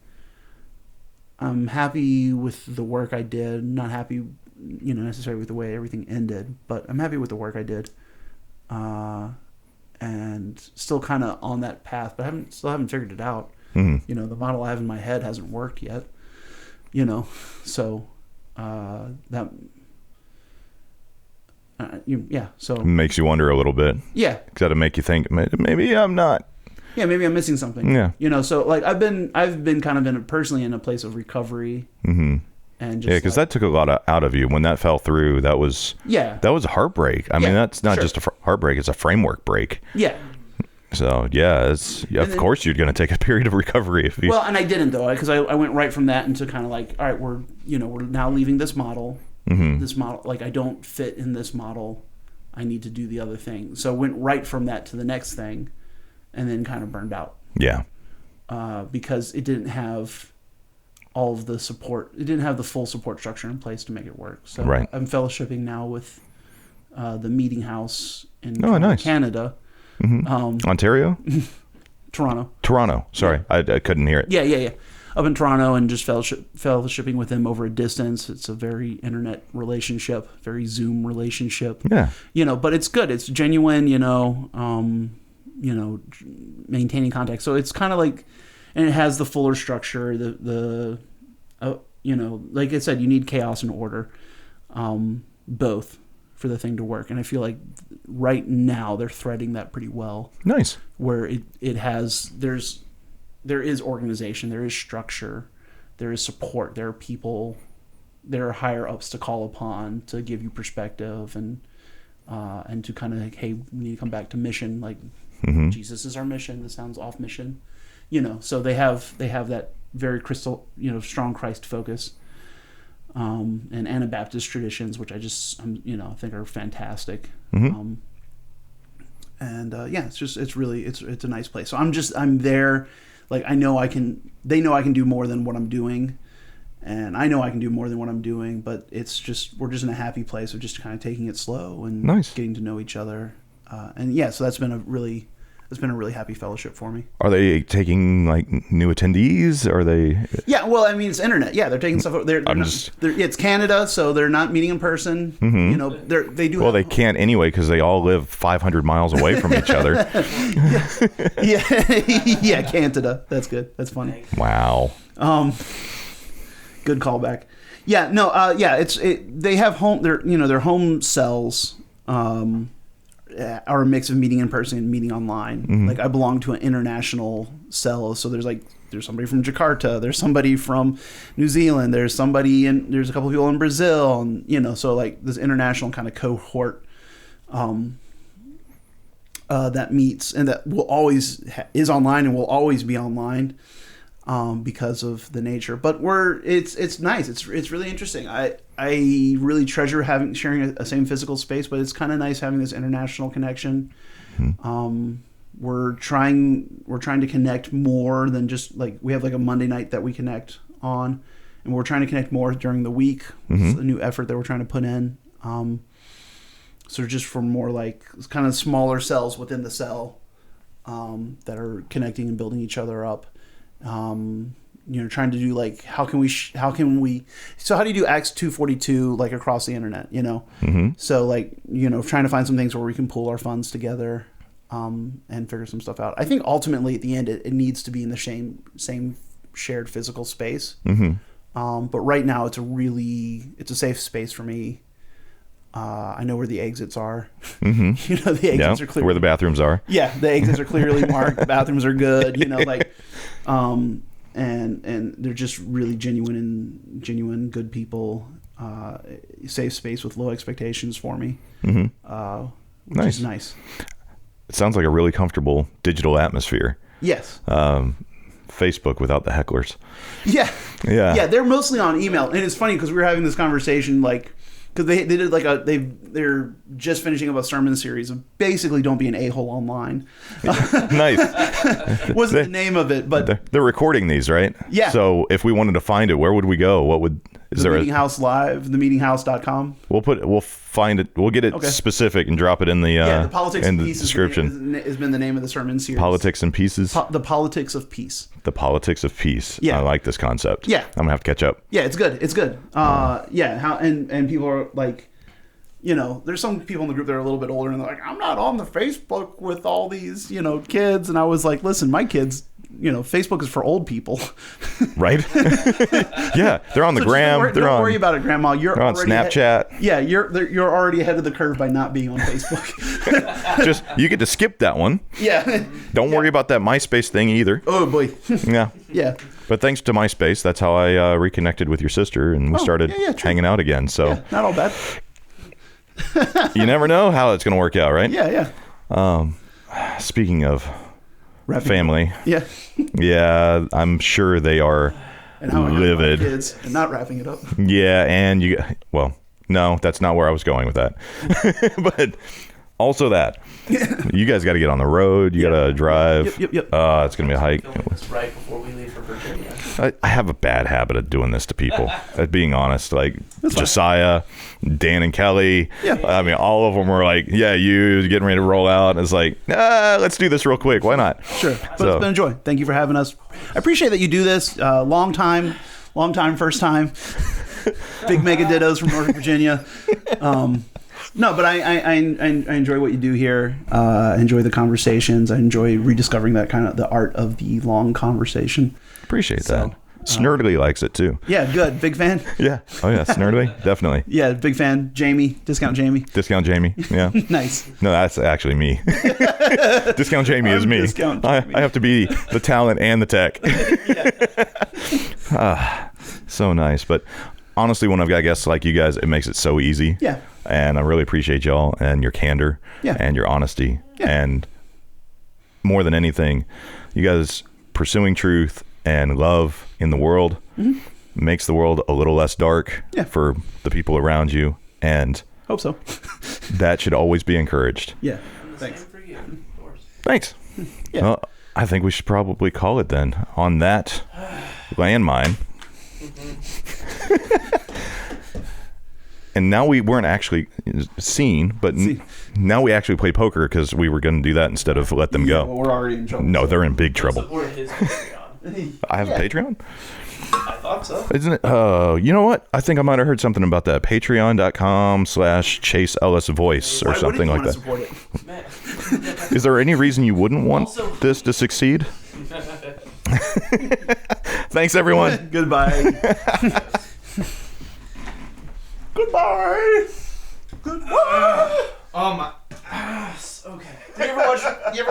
the work I did. Not happy, you know, necessarily with the way everything ended, but I'm happy with the work I did. And still kind of on that path, but still haven't figured it out. You know, the model I have in my head hasn't worked yet. You know, so that. So it makes you wonder a little bit. Yeah, got to make you think maybe I'm not. Yeah, maybe I'm missing something. Yeah, you know. So like I've been kind of personally in a place of recovery. And just because that took a lot out of you when that fell through. That was a heartbreak. I mean, that's not just a heartbreak; it's a framework break. Yeah. So of course you're going to take a period of recovery if you. Well, and I didn't though, because I went right from that into kind of like, all right, we're now leaving this model. This model, like I don't fit in this model. I need to do the other thing. So I went right from that to the next thing, and then kind of burned out. Yeah. Because it didn't have all of the support. It didn't have the full support structure in place to make it work. So I'm fellowshipping now with the Meeting House in Canada. Ontario? Toronto. Sorry, I couldn't hear it. Yeah. Up in Toronto, and just fellowshipping with them over a distance. It's a very internet relationship, very Zoom relationship. Yeah. You know, but it's good. It's genuine, maintaining contact. So it's kind of like, and it has the fuller structure, like I said, you need chaos and order, both for the thing to work. And I feel like right now they're threading that pretty well. Nice. Where there is organization, there is structure, there is support, there are people, there are higher ups to call upon to give you perspective and to kind of like, hey, we need to come back to mission. Like Jesus is our mission. This sounds off mission, So they have that very crystal, strong Christ focus, and Anabaptist traditions, which I think are fantastic. It's a nice place. So I'm there. Like they know I can do more than what I'm doing, and I know I can do more than what I'm doing, but we're just in a happy place of just kind of taking it slow and getting to know each other. So that's been a really happy fellowship for me. Are they taking like new attendees? Are they? Yeah, well, I mean, it's internet. Yeah, they're taking stuff. It's Canada, so they're not meeting in person. They do. Well, they can't anyway because they all live 500 miles away from each other. yeah, Canada. That's good. That's funny. Wow. Good callback. Yeah, no. They have home. Their home cells. Are a mix of meeting in person and meeting online. Like I belong to an international cell, so there's somebody from Jakarta, there's somebody from New Zealand, there's a couple people in Brazil, and so like this international kind of cohort that meets and that will always is online and will always be online because of the nature. But it's nice. It's really interesting. I really treasure sharing a same physical space, but it's kind of nice having this international connection. We're trying to connect more than just like we have like a Monday night that we connect on, and we're trying to connect more during the week. It's a new effort that we're trying to put in. So just for more like kind of smaller cells within the cell that are connecting and building each other up. Trying to do like how do you do Acts 2:42 like across the internet, so like trying to find some things where we can pool our funds together and figure some stuff out. I think ultimately at the end it needs to be in the same shared physical space, but right now it's a safe space for me I know where the exits are. Mm-hmm. You know, the exits are clearly where the bathrooms are. Yeah, the exits are clearly marked. The bathrooms are good. You know, like, and they're just really genuine, good people. Safe space with low expectations for me. Mm-hmm. Which is nice. It sounds like a really comfortable digital atmosphere. Yes. Facebook without the hecklers. Yeah. Yeah. Yeah, they're mostly on email. And it's funny because we were having this conversation, like, because they did like they're just finishing up a sermon series of basically don't be an a-hole online. Nice. Wasn't the name of it, but they're recording these, right? Yeah. So if we wanted to find it, where would we go? What would the Meeting House Live, themeetinghouse.com. We'll find it. We'll get it specific and drop it in the the politics in of the peace description. has been the name of the sermon series. Politics and pieces. The politics of peace. The politics of peace. Yeah. I like this concept. Yeah. I'm gonna have to catch up. Yeah, it's good. It's good. Yeah. How and people are like, you know, there's some people in the group that are a little bit older and they're like, I'm not on the Facebook with all these, you know, kids. And I was like, listen, my kids, you know, Facebook is for old people. Right? Yeah, they're on the gram. Don't worry about it, Grandma. You're on Snapchat. Yeah, you're already ahead of the curve by not being on Facebook. Just you get to skip that one. Yeah. Don't worry about that MySpace thing either. Oh boy. Yeah. Yeah. But thanks to MySpace, that's how I reconnected with your sister, and we started hanging out again. So not all bad. You never know how it's going to work out, right? Yeah. Speaking of family, yeah, I'm sure they are and how livid. Kids and not wrapping it up. Yeah, and no, that's not where I was going with that. But also that you guys got to get on the road. You got to drive. Yep. It's going to be a hike. This right before we leave for Virginia. I have a bad habit of doing this to people. Being honest, like Josiah, Dan, and Kelly. Yeah. I mean, all of them were like, "Yeah, you getting ready to roll out." And it's like, let's do this real quick. Why not? Sure. But it's been a joy. Thank you for having us. I appreciate that you do this. Long time, first time. Big mega dittos from Northern Virginia. No, but I enjoy what you do here. I enjoy the conversations. I enjoy rediscovering that kind of the art of the long conversation. Appreciate that. Snerdly likes it too. Yeah, good. Big fan. Yeah. Oh yeah, Snerdly, definitely. Yeah, big fan. Jamie, Discount Jamie. Discount Jamie. Yeah. Nice. No, that's actually me. Discount Jamie is me. Discount Jamie. I have to be the talent and the tech. So nice. But honestly, when I've got guests like you guys, it makes it so easy. Yeah. And I really appreciate y'all and your candor and your honesty. Yeah. And more than anything, you guys pursuing truth and love in the world makes the world a little less dark for the people around you. And hope so. That should always be encouraged. Yeah. Thanks. Same for you, of course. Thanks. Yeah. Well, I think we should probably call it then on that landmine. And now we weren't actually seen, but now we actually play poker because we were going to do that instead of let them go. Well, we're already in trouble. No, they're in big trouble. Support his Patreon. I have a Patreon? I thought so. Isn't it? You know what? I think I might have heard something about that. Patreon.com/Chase Ellis Voice or something like that. Support it? Man. Is there any reason you wouldn't want this to succeed? Thanks, everyone. Goodbye. Goodbye. Goodbye. Oh my ass. Okay. You ever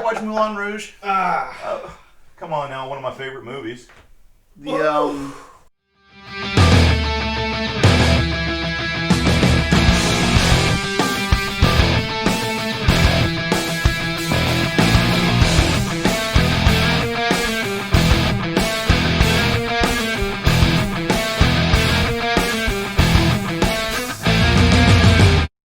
watch Moulin Rouge? Come on now, one of my favorite movies. The